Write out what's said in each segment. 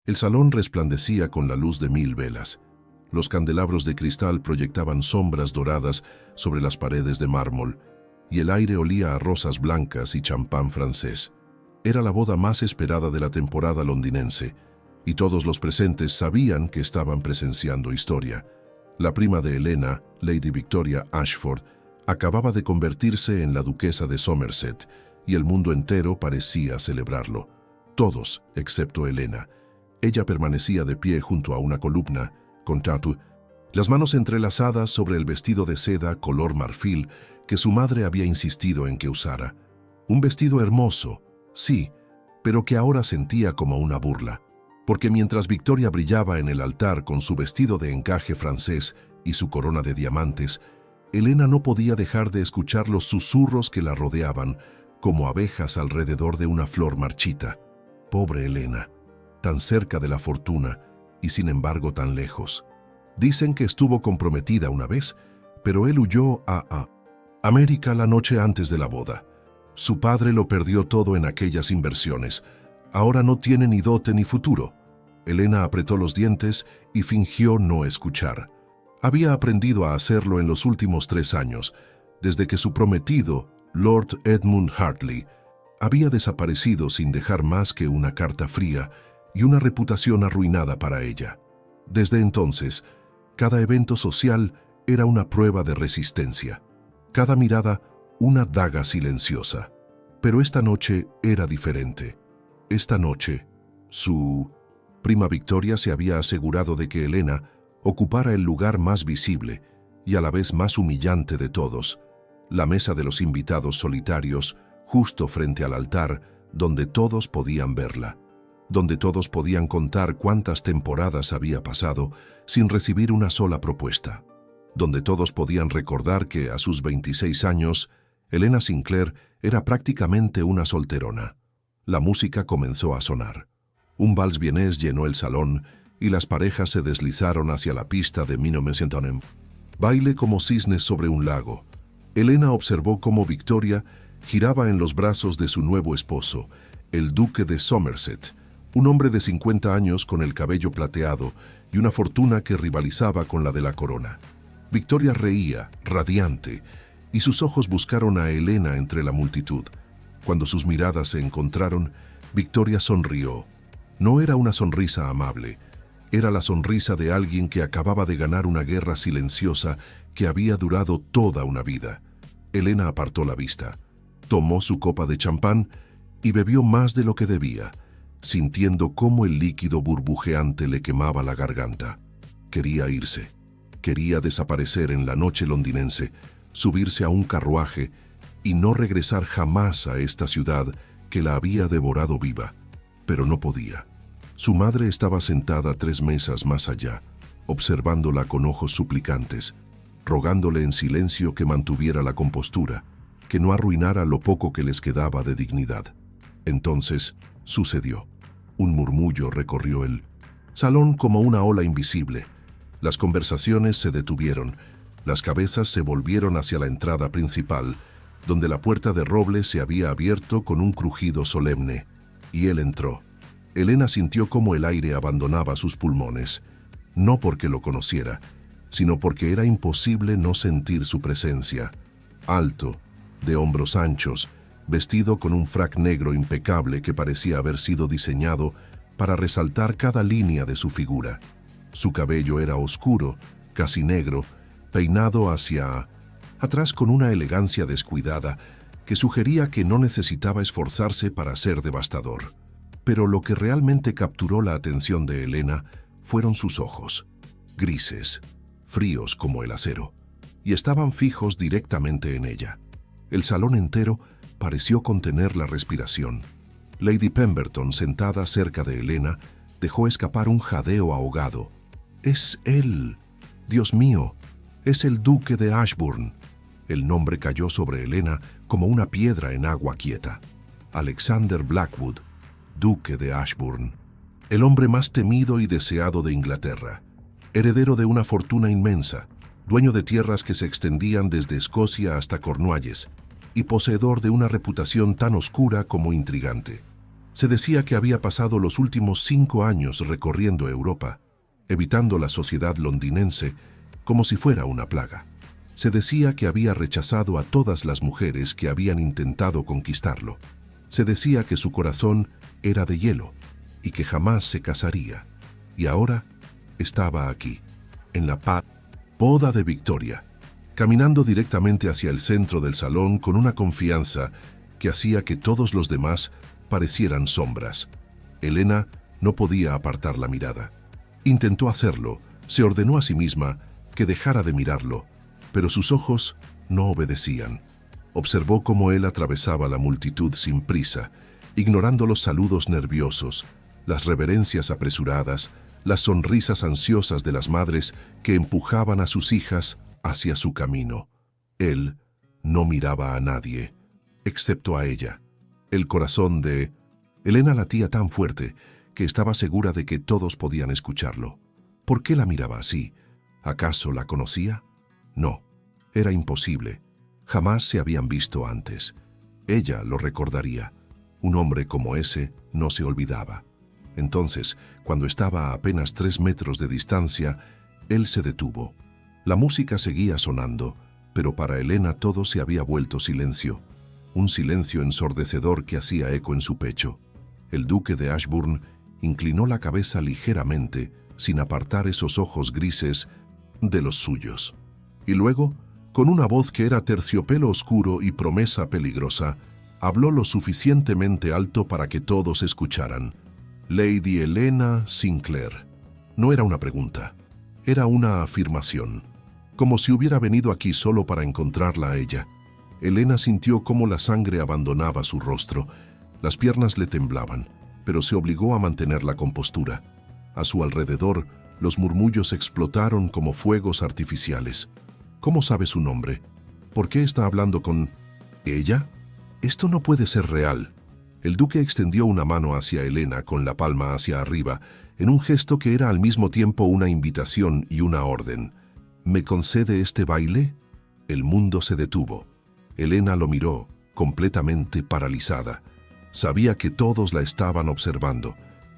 El salón resplandecía con la luz de 1000 velas. Los candelabros de cristal proyectaban sombras doradas sobre las paredes de mármol, y el aire olía a rosas blancas y champán francés. Era la boda más esperada de la temporada londinense, y todos los presentes sabían que estaban presenciando historia. La prima de Helena, Lady Victoria Ashford, acababa de convertirse en la duquesa de Somerset, y el mundo entero parecía celebrarlo. Todos, excepto Helena. Ella permanecía de pie junto a una columna, con tatu, las manos entrelazadas sobre el vestido de seda color marfil que su madre había insistido en que usara. Un vestido hermoso, sí, pero que ahora sentía como una burla, porque mientras Victoria brillaba en el altar con su vestido de encaje francés y su corona de diamantes, Helena no podía dejar de escuchar los susurros que la rodeaban, como abejas alrededor de una flor marchita. Pobre Helena, tan cerca de la fortuna y sin embargo tan lejos. Dicen que estuvo comprometida una vez, pero él huyó a América la noche antes de la boda. Su padre lo perdió todo en aquellas inversiones. Ahora no tiene ni dote ni futuro. Helena apretó los dientes y fingió no escuchar. Había aprendido a hacerlo en los últimos 3 años, desde que su prometido, Lord Edmund Hartley, había desaparecido sin dejar más que una carta fría y una reputación arruinada para ella. Desde entonces, cada evento social era una prueba de resistencia. Cada mirada, una daga silenciosa. Pero esta noche era diferente. Esta noche, su prima Victoria se había asegurado de que Helena ocupara el lugar más visible y a la vez más humillante de todos, la mesa de los invitados solitarios, justo frente al altar, donde todos podían verla, donde todos podían contar cuántas temporadas había pasado sin recibir una sola propuesta, donde todos podían recordar que a sus 26 años, Helena Sinclair era prácticamente una solterona. La música comenzó a sonar. Un vals vienés llenó el salón y las parejas se deslizaron hacia la pista de Minomesentonem. Baile como cisnes sobre un lago. Helena observó cómo Victoria giraba en los brazos de su nuevo esposo, el duque de Somerset, un hombre de 50 años con el cabello plateado y una fortuna que rivalizaba con la de la corona. Victoria reía, radiante, y sus ojos buscaron a Helena entre la multitud. Cuando sus miradas se encontraron, Victoria sonrió. No era una sonrisa amable, era la sonrisa de alguien que acababa de ganar una guerra silenciosa que había durado toda una vida. Helena apartó la vista, tomó su copa de champán y bebió más de lo que debía, sintiendo cómo el líquido burbujeante le quemaba la garganta. Quería irse, quería desaparecer en la noche londinense, subirse a un carruaje y no regresar jamás a esta ciudad que la había devorado viva. Pero no podía. Su madre estaba sentada 3 mesas más allá, observándola con ojos suplicantes, rogándole en silencio que mantuviera la compostura, que no arruinara lo poco que les quedaba de dignidad. Entonces, sucedió. Un murmullo recorrió el salón como una ola invisible. Las conversaciones se detuvieron, las cabezas se volvieron hacia la entrada principal, donde la puerta de roble se había abierto con un crujido solemne, y él entró. Helena sintió cómo el aire abandonaba sus pulmones, no porque lo conociera, sino porque era imposible no sentir su presencia. Alto, de hombros anchos, vestido con un frac negro impecable que parecía haber sido diseñado para resaltar cada línea de su figura. Su cabello era oscuro, casi negro, peinado hacia atrás con una elegancia descuidada que sugería que no necesitaba esforzarse para ser devastador. Pero lo que realmente capturó la atención de Helena fueron sus ojos, grises, fríos como el acero, y estaban fijos directamente en ella. El salón entero pareció contener la respiración. Lady Pemberton, sentada cerca de Helena, dejó escapar un jadeo ahogado. «Es él. Dios mío, es el duque de Ashbourne». El nombre cayó sobre Helena como una piedra en agua quieta. Alexander Blackwood, duque de Ashbourne. El hombre más temido y deseado de Inglaterra. Heredero de una fortuna inmensa, dueño de tierras que se extendían desde Escocia hasta Cornualles, y poseedor de una reputación tan oscura como intrigante. Se decía que había pasado los últimos 5 años recorriendo Europa, evitando la sociedad londinense como si fuera una plaga. Se decía que había rechazado a todas las mujeres que habían intentado conquistarlo. Se decía que su corazón era de hielo y que jamás se casaría. Y ahora estaba aquí, en la boda de Victoria, caminando directamente hacia el centro del salón con una confianza que hacía que todos los demás parecieran sombras. Elena no podía apartar la mirada. Intentó hacerlo, se ordenó a sí misma que dejara de mirarlo, pero sus ojos no obedecían. Observó cómo él atravesaba la multitud sin prisa, ignorando los saludos nerviosos, las reverencias apresuradas, las sonrisas ansiosas de las madres que empujaban a sus hijas hacia su camino. Él no miraba a nadie, excepto a ella. El corazón de Elena latía tan fuerte que estaba segura de que todos podían escucharlo. ¿Por qué la miraba así? ¿Acaso la conocía? No, era imposible. Jamás se habían visto antes. Ella lo recordaría. Un hombre como ese no se olvidaba. Entonces, cuando estaba a apenas 3 metros de distancia, él se detuvo. La música seguía sonando, pero para Elena todo se había vuelto silencio. Un silencio ensordecedor que hacía eco en su pecho. El duque de Ashburn inclinó la cabeza ligeramente, sin apartar esos ojos grises de los suyos. Y luego, con una voz que era terciopelo oscuro y promesa peligrosa, habló lo suficientemente alto para que todos escucharan. Lady Helena Sinclair. No era una pregunta, era una afirmación, como si hubiera venido aquí solo para encontrarla a ella. Helena sintió cómo la sangre abandonaba su rostro. Las piernas le temblaban, pero se obligó a mantener la compostura. A su alrededor, los murmullos explotaron como fuegos artificiales. ¿Cómo sabe su nombre? ¿Por qué está hablando con ella? Esto no puede ser real. El duque extendió una mano hacia Helena con la palma hacia arriba, en un gesto que era al mismo tiempo una invitación y una orden. ¿Me concede este baile? El mundo se detuvo. Helena lo miró, completamente paralizada. Sabía que todos la estaban observando.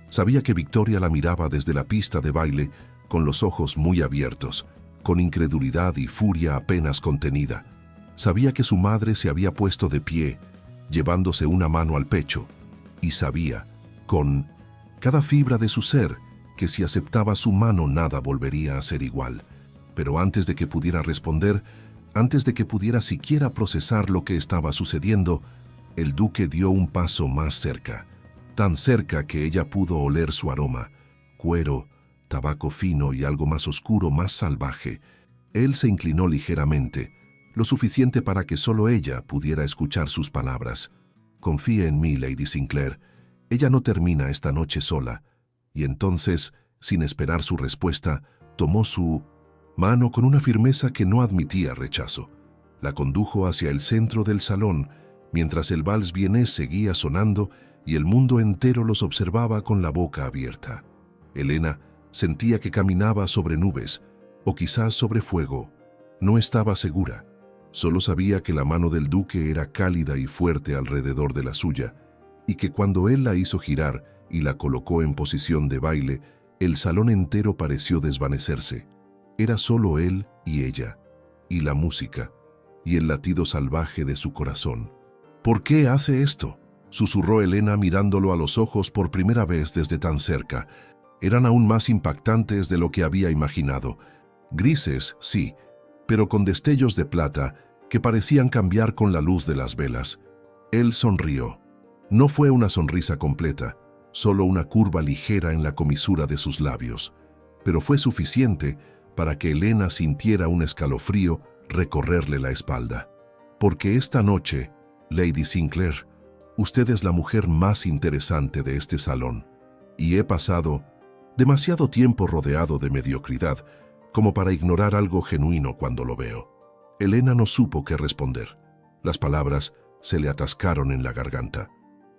Sabía que Victoria la miraba desde la pista de baile, con los ojos muy abiertos, con incredulidad y furia apenas contenida. Sabía que su madre se había puesto de pie, llevándose una mano al pecho, y sabía, con cada fibra de su ser, que si aceptaba su mano nada volvería a ser igual. Pero antes de que pudiera responder, antes de que pudiera siquiera procesar lo que estaba sucediendo, el duque dio un paso más cerca, tan cerca que ella pudo oler su aroma, cuero, tabaco fino y algo más oscuro, más salvaje. Él se inclinó ligeramente, lo suficiente para que solo ella pudiera escuchar sus palabras. Confíe en mí, Lady Sinclair. Ella no termina esta noche sola. Y entonces, sin esperar su respuesta, tomó su mano con una firmeza que no admitía rechazo. La condujo hacia el centro del salón, mientras el vals vienés seguía sonando y el mundo entero los observaba con la boca abierta. Helena sentía que caminaba sobre nubes, o quizás sobre fuego. No estaba segura. Solo sabía que la mano del duque era cálida y fuerte alrededor de la suya, y que cuando él la hizo girar y la colocó en posición de baile, el salón entero pareció desvanecerse. Era solo él y ella, y la música, y el latido salvaje de su corazón. ¿Por qué hace esto?, susurró Helena mirándolo a los ojos por primera vez desde tan cerca. Eran aún más impactantes de lo que había imaginado. Grises, sí, pero con destellos de plata que parecían cambiar con la luz de las velas. Él sonrió. No fue una sonrisa completa, solo una curva ligera en la comisura de sus labios, pero fue suficiente para que Helena sintiera un escalofrío recorrerle la espalda. Porque esta noche, Lady Sinclair, usted es la mujer más interesante de este salón, y he pasado demasiado tiempo rodeado de mediocridad como para ignorar algo genuino cuando lo veo. Helena no supo qué responder. Las palabras se le atascaron en la garganta.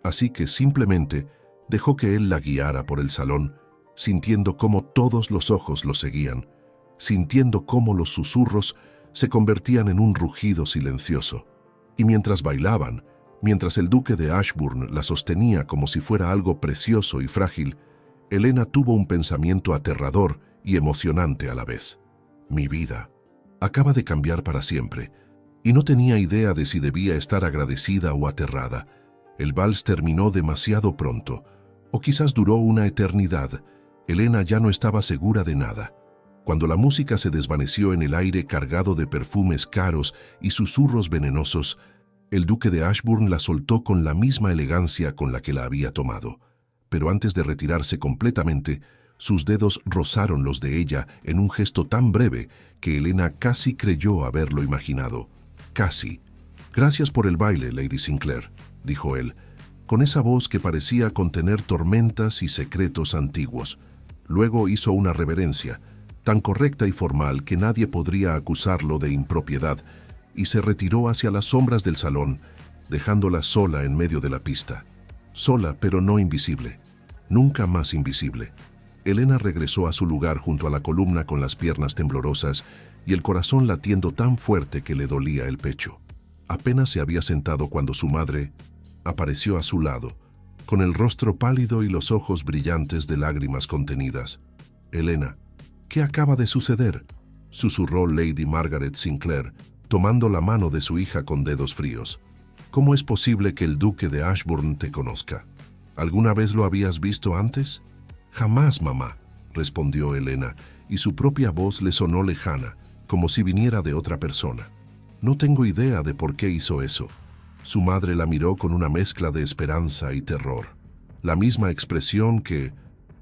Así que simplemente dejó que él la guiara por el salón, sintiendo cómo todos los ojos lo seguían, sintiendo cómo los susurros se convertían en un rugido silencioso. Y mientras bailaban, Mientras el duque de Ashburn la sostenía como si fuera algo precioso y frágil, Helena tuvo un pensamiento aterrador y emocionante a la vez. Mi vida acaba de cambiar para siempre, y no tenía idea de si debía estar agradecida o aterrada. El vals terminó demasiado pronto, o quizás duró una eternidad. Helena ya no estaba segura de nada. Cuando la música se desvaneció en el aire cargado de perfumes caros y susurros venenosos, el duque de Ashburn la soltó con la misma elegancia con la que la había tomado. Pero antes de retirarse completamente, sus dedos rozaron los de ella en un gesto tan breve que Helena casi creyó haberlo imaginado. Casi. «Gracias por el baile, Lady Sinclair», dijo él, con esa voz que parecía contener tormentas y secretos antiguos. Luego hizo una reverencia, tan correcta y formal que nadie podría acusarlo de impropiedad, y se retiró hacia las sombras del salón, dejándola sola en medio de la pista. Sola, pero no invisible. Nunca más invisible. Helena regresó a su lugar junto a la columna con las piernas temblorosas y el corazón latiendo tan fuerte que le dolía el pecho. Apenas se había sentado cuando su madre apareció a su lado, con el rostro pálido y los ojos brillantes de lágrimas contenidas. «Helena, ¿qué acaba de suceder?», susurró Lady Margaret Sinclair, tomando la mano de su hija con dedos fríos. «¿Cómo es posible que el duque de Ashburn te conozca? ¿Alguna vez lo habías visto antes?» «Jamás, mamá», respondió Helena, y su propia voz le sonó lejana, como si viniera de otra persona. «No tengo idea de por qué hizo eso». Su madre la miró con una mezcla de esperanza y terror. La misma expresión que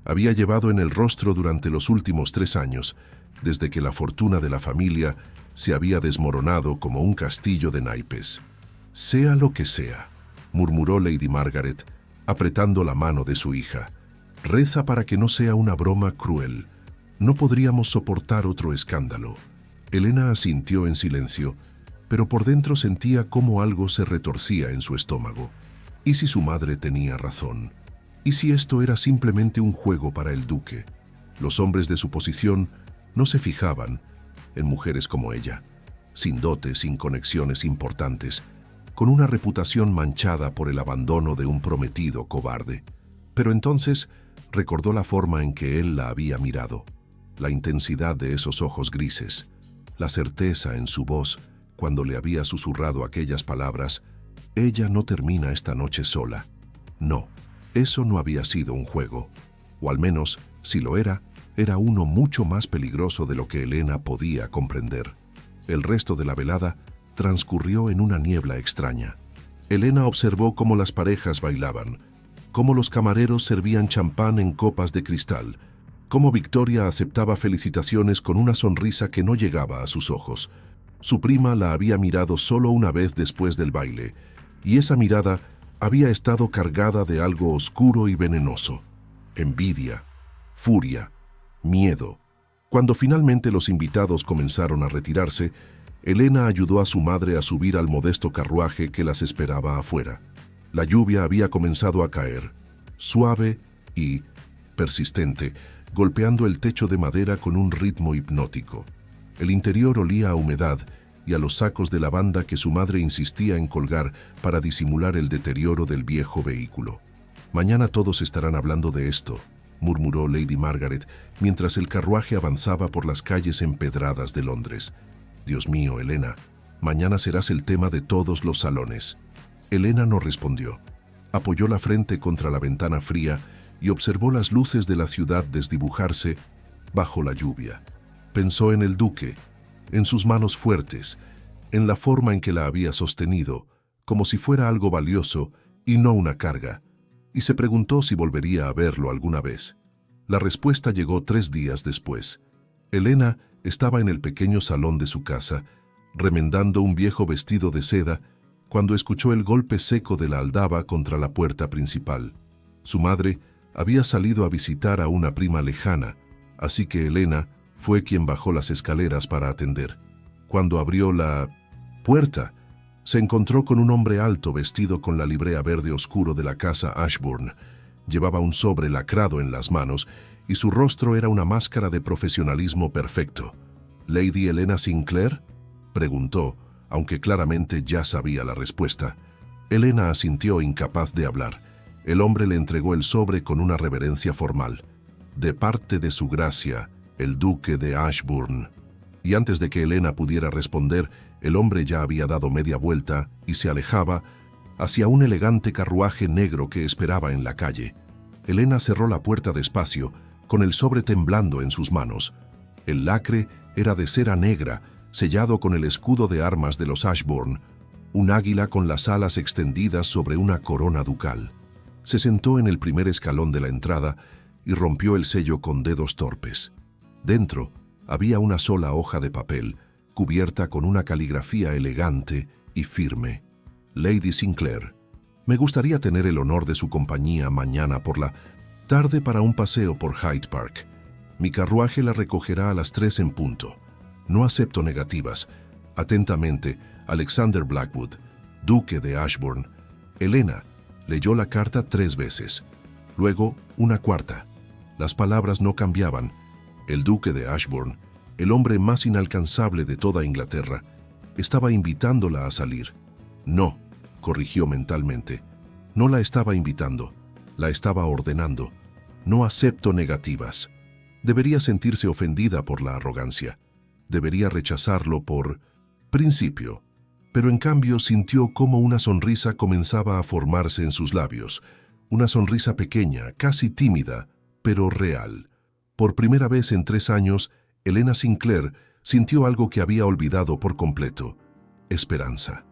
había llevado en el rostro durante los últimos 3 años, desde que la fortuna de la familia se había desmoronado como un castillo de naipes. «Sea lo que sea», murmuró Lady Margaret, apretando la mano de su hija. «Reza para que no sea una broma cruel. No podríamos soportar otro escándalo». Helena asintió en silencio, pero por dentro sentía cómo algo se retorcía en su estómago. ¿Y si su madre tenía razón? ¿Y si esto era simplemente un juego para el duque? Los hombres de su posición no se fijaban en mujeres como ella, sin dotes, sin conexiones importantes, con una reputación manchada por el abandono de un prometido cobarde. Pero entonces recordó la forma en que él la había mirado, la intensidad de esos ojos grises, la certeza en su voz cuando le había susurrado aquellas palabras: «Ella no termina esta noche sola». No, eso no había sido un juego, o al menos, si lo era uno mucho más peligroso de lo que Helena podía comprender. El resto de la velada transcurrió en una niebla extraña. Helena observó cómo las parejas bailaban, cómo los camareros servían champán en copas de cristal, cómo Victoria aceptaba felicitaciones con una sonrisa que no llegaba a sus ojos. Su prima la había mirado solo una vez después del baile, y esa mirada había estado cargada de algo oscuro y venenoso: envidia, furia, miedo. Cuando finalmente los invitados comenzaron a retirarse, Helena ayudó a su madre a subir al modesto carruaje que las esperaba afuera. La lluvia había comenzado a caer, suave y persistente, golpeando el techo de madera con un ritmo hipnótico. El interior olía a humedad y a los sacos de lavanda que su madre insistía en colgar para disimular el deterioro del viejo vehículo. «Mañana todos estarán hablando de esto», murmuró Lady Margaret mientras el carruaje avanzaba por las calles empedradas de Londres. «Dios mío, Helena, mañana serás el tema de todos los salones». Helena no respondió. Apoyó la frente contra la ventana fría y observó las luces de la ciudad desdibujarse bajo la lluvia. Pensó en el duque, en sus manos fuertes, en la forma en que la había sostenido, como si fuera algo valioso y no una carga, y se preguntó si volvería a verlo alguna vez. La respuesta llegó 3 días después. Helena estaba en el pequeño salón de su casa, remendando un viejo vestido de seda, cuando escuchó el golpe seco de la aldaba contra la puerta principal. Su madre había salido a visitar a una prima lejana, así que Helena fue quien bajó las escaleras para atender. Cuando abrió la puerta, se encontró con un hombre alto vestido con la librea verde oscuro de la casa Ashburn. Llevaba un sobre lacrado en las manos y su rostro era una máscara de profesionalismo perfecto. «¿Lady Helena Sinclair?», preguntó, aunque claramente ya sabía la respuesta. Elena asintió, incapaz de hablar. El hombre le entregó el sobre con una reverencia formal. De parte de su gracia, el duque de Ashbourne. Y antes de que Elena pudiera responder, el hombre ya había dado media vuelta y se alejaba hacia un elegante carruaje negro que esperaba en la calle. Elena cerró la puerta despacio, con el sobre temblando en sus manos. El lacre era de cera negra, sellado con el escudo de armas de los Ashbourne, un águila con las alas extendidas sobre una corona ducal. Se sentó en el primer escalón de la entrada y rompió el sello con dedos torpes. Dentro había una sola hoja de papel, cubierta con una caligrafía elegante y firme. Lady Sinclair, me gustaría tener el honor de su compañía mañana por la tarde para un paseo por Hyde Park. Mi carruaje la recogerá a las 3 en punto. No acepto negativas. Atentamente, Alexander Blackwood, duque de Ashbourne. Elena leyó la carta 3 veces. Luego, una cuarta. Las palabras no cambiaban. El duque de Ashbourne, el hombre más inalcanzable de toda Inglaterra, estaba invitándola a salir. No, corrigió mentalmente. No la estaba invitando, la estaba ordenando. No acepto negativas. Debería sentirse ofendida por la arrogancia. Debería rechazarlo por principio. Pero en cambio sintió cómo una sonrisa comenzaba a formarse en sus labios. Una sonrisa pequeña, casi tímida, pero real. Por primera vez en 3 años, Elena Sinclair sintió algo que había olvidado por completo: esperanza.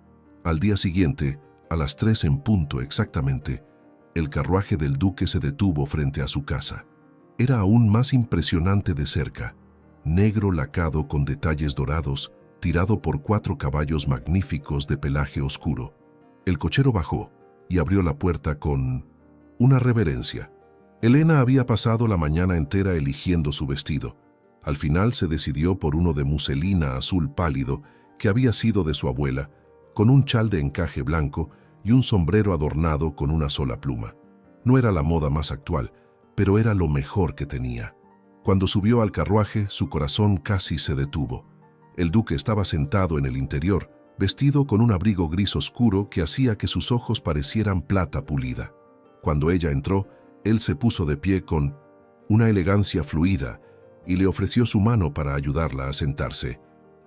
Al día siguiente, a las 3 en punto exactamente, el carruaje del duque se detuvo frente a su casa. Era aún más impresionante de cerca, negro lacado con detalles dorados, tirado por 4 caballos magníficos de pelaje oscuro. El cochero bajó y abrió la puerta con una reverencia. Elena había pasado la mañana entera eligiendo su vestido. Al final se decidió por uno de muselina azul pálido que había sido de su abuela, con un chal de encaje blanco y un sombrero adornado con una sola pluma. No era la moda más actual, pero era lo mejor que tenía. Cuando subió al carruaje, su corazón casi se detuvo. El duque estaba sentado en el interior, vestido con un abrigo gris oscuro que hacía que sus ojos parecieran plata pulida. Cuando ella entró, él se puso de pie con una elegancia fluida y le ofreció su mano para ayudarla a sentarse.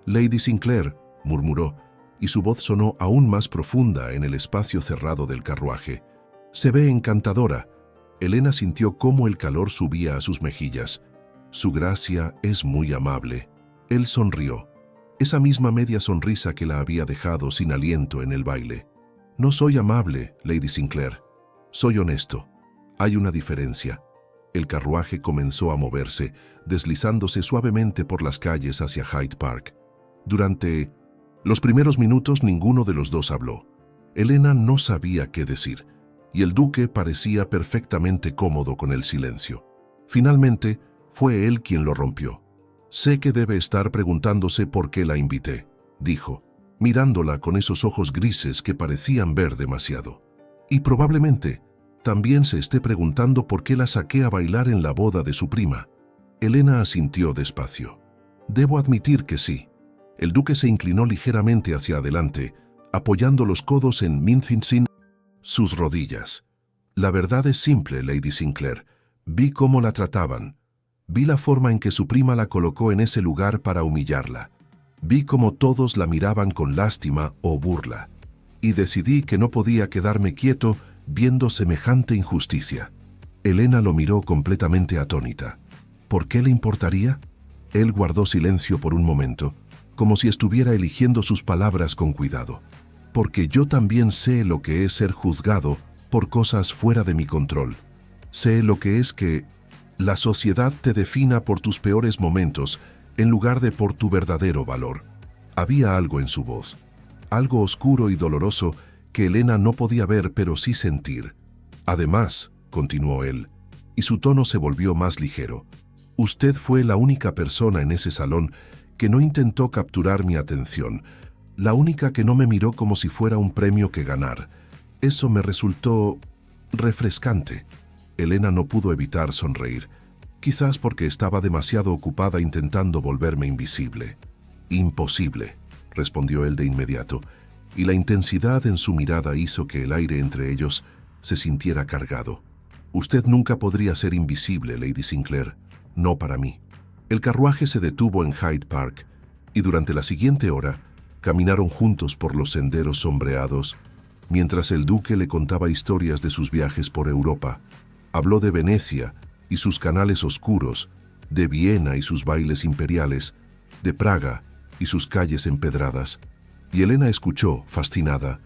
«Lady Sinclair», murmuró, y su voz sonó aún más profunda en el espacio cerrado del carruaje. «Se ve encantadora». Elena sintió cómo el calor subía a sus mejillas. «Su gracia es muy amable». Él sonrió. Esa misma media sonrisa que la había dejado sin aliento en el baile. «No soy amable, Lady Sinclair. Soy honesto. Hay una diferencia». El carruaje comenzó a moverse, deslizándose suavemente por las calles hacia Hyde Park. Durante los primeros minutos ninguno de los dos habló. Elena no sabía qué decir, y el duque parecía perfectamente cómodo con el silencio. Finalmente, fue él quien lo rompió. «Sé que debe estar preguntándose por qué la invité», dijo, mirándola con esos ojos grises que parecían ver demasiado. «Y probablemente también se esté preguntando por qué la saqué a bailar en la boda de su prima». Elena asintió despacio. «Debo admitir que sí». El duque se inclinó ligeramente hacia adelante, apoyando los codos en sus rodillas. «La verdad es simple, Lady Sinclair. Vi cómo la trataban. Vi la forma en que su prima la colocó en ese lugar para humillarla. Vi cómo todos la miraban con lástima o burla. Y decidí que no podía quedarme quieto viendo semejante injusticia». Elena lo miró completamente atónita. ¿Por qué le importaría? Él guardó silencio por un momento, como si estuviera eligiendo sus palabras con cuidado. «Porque yo también sé lo que es ser juzgado por cosas fuera de mi control. Sé lo que es que la sociedad te defina por tus peores momentos en lugar de por tu verdadero valor». Había algo en su voz, algo oscuro y doloroso que Elena no podía ver pero sí sentir. «Además», continuó él, y su tono se volvió más ligero, «usted fue la única persona en ese salón que no intentó capturar mi atención, la única que no me miró como si fuera un premio que ganar. Eso me resultó refrescante». Elena no pudo evitar sonreír, quizás porque estaba demasiado ocupada intentando volverme invisible. «Imposible», respondió él de inmediato, y la intensidad en su mirada hizo que el aire entre ellos se sintiera cargado. «Usted nunca podría ser invisible, Lady Sinclair, no para mí». El carruaje se detuvo en Hyde Park y durante la siguiente hora caminaron juntos por los senderos sombreados, mientras el duque le contaba historias de sus viajes por Europa. Habló de Venecia y sus canales oscuros, de Viena y sus bailes imperiales, de Praga y sus calles empedradas. Y Helena escuchó, fascinada,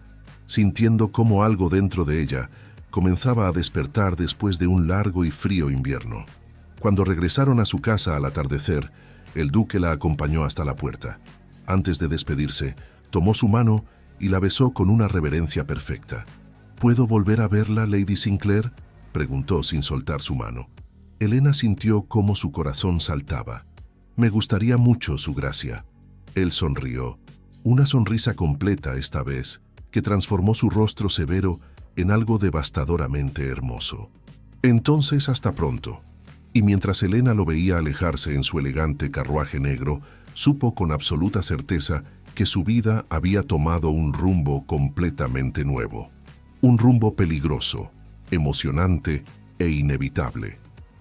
sintiendo cómo algo dentro de ella comenzaba a despertar después de un largo y frío invierno. Cuando regresaron a su casa al atardecer, el duque la acompañó hasta la puerta. Antes de despedirse, tomó su mano y la besó con una reverencia perfecta. «¿Puedo volver a verla, Lady Sinclair?», preguntó sin soltar su mano. Helena sintió cómo su corazón saltaba. «Me gustaría mucho, Su Gracia». Él sonrió, una sonrisa completa esta vez, que transformó su rostro severo en algo devastadoramente hermoso. «Entonces, hasta pronto». Y mientras Helena lo veía alejarse en su elegante carruaje negro, supo con absoluta certeza que su vida había tomado un rumbo completamente nuevo. Un rumbo peligroso, emocionante e inevitable.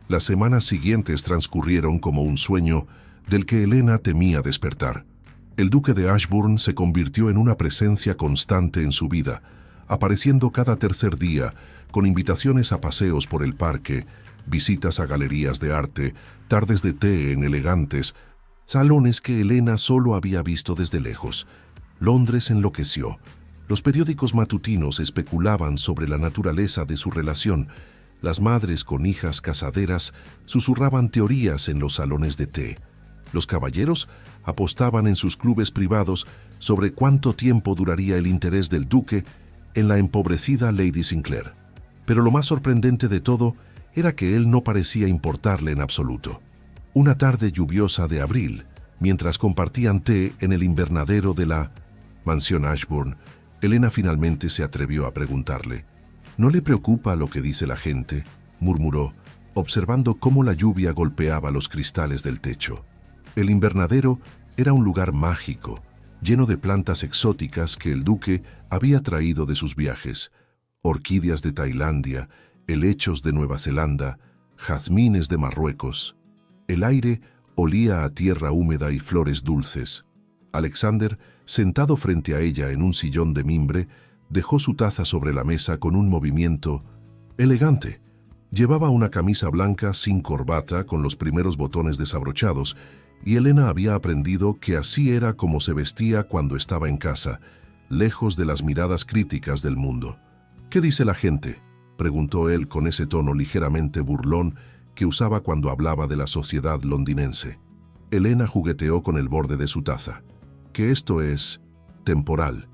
Las semanas siguientes transcurrieron como un sueño del que Helena temía despertar. El duque de Ashbourne se convirtió en una presencia constante en su vida, apareciendo cada tercer día con invitaciones a paseos por el parque, visitas a galerías de arte, tardes de té en elegantes salones que Helena solo había visto desde lejos. Londres enloqueció. Los periódicos matutinos especulaban sobre la naturaleza de su relación. Las madres con hijas casaderas susurraban teorías en los salones de té. Los caballeros apostaban en sus clubes privados sobre cuánto tiempo duraría el interés del duque en la empobrecida Lady Sinclair. Pero lo más sorprendente de todo era que él no parecía importarle en absoluto. Una tarde lluviosa de abril, mientras compartían té en el invernadero de la mansión Ashbourne, Helena finalmente se atrevió a preguntarle. «¿No le preocupa lo que dice la gente?», murmuró, observando cómo la lluvia golpeaba los cristales del techo. El invernadero era un lugar mágico, lleno de plantas exóticas que el duque había traído de sus viajes: orquídeas de Tailandia, helechos de Nueva Zelanda, jazmines de Marruecos. El aire olía a tierra húmeda y flores dulces. Alexander, sentado frente a ella en un sillón de mimbre, dejó su taza sobre la mesa con un movimiento elegante. Llevaba una camisa blanca sin corbata con los primeros botones desabrochados, y Helena había aprendido que así era como se vestía cuando estaba en casa, lejos de las miradas críticas del mundo. «¿Qué dice la gente?», preguntó él con ese tono ligeramente burlón que usaba cuando hablaba de la sociedad londinense. Helena jugueteó con el borde de su taza. «Que esto es temporal,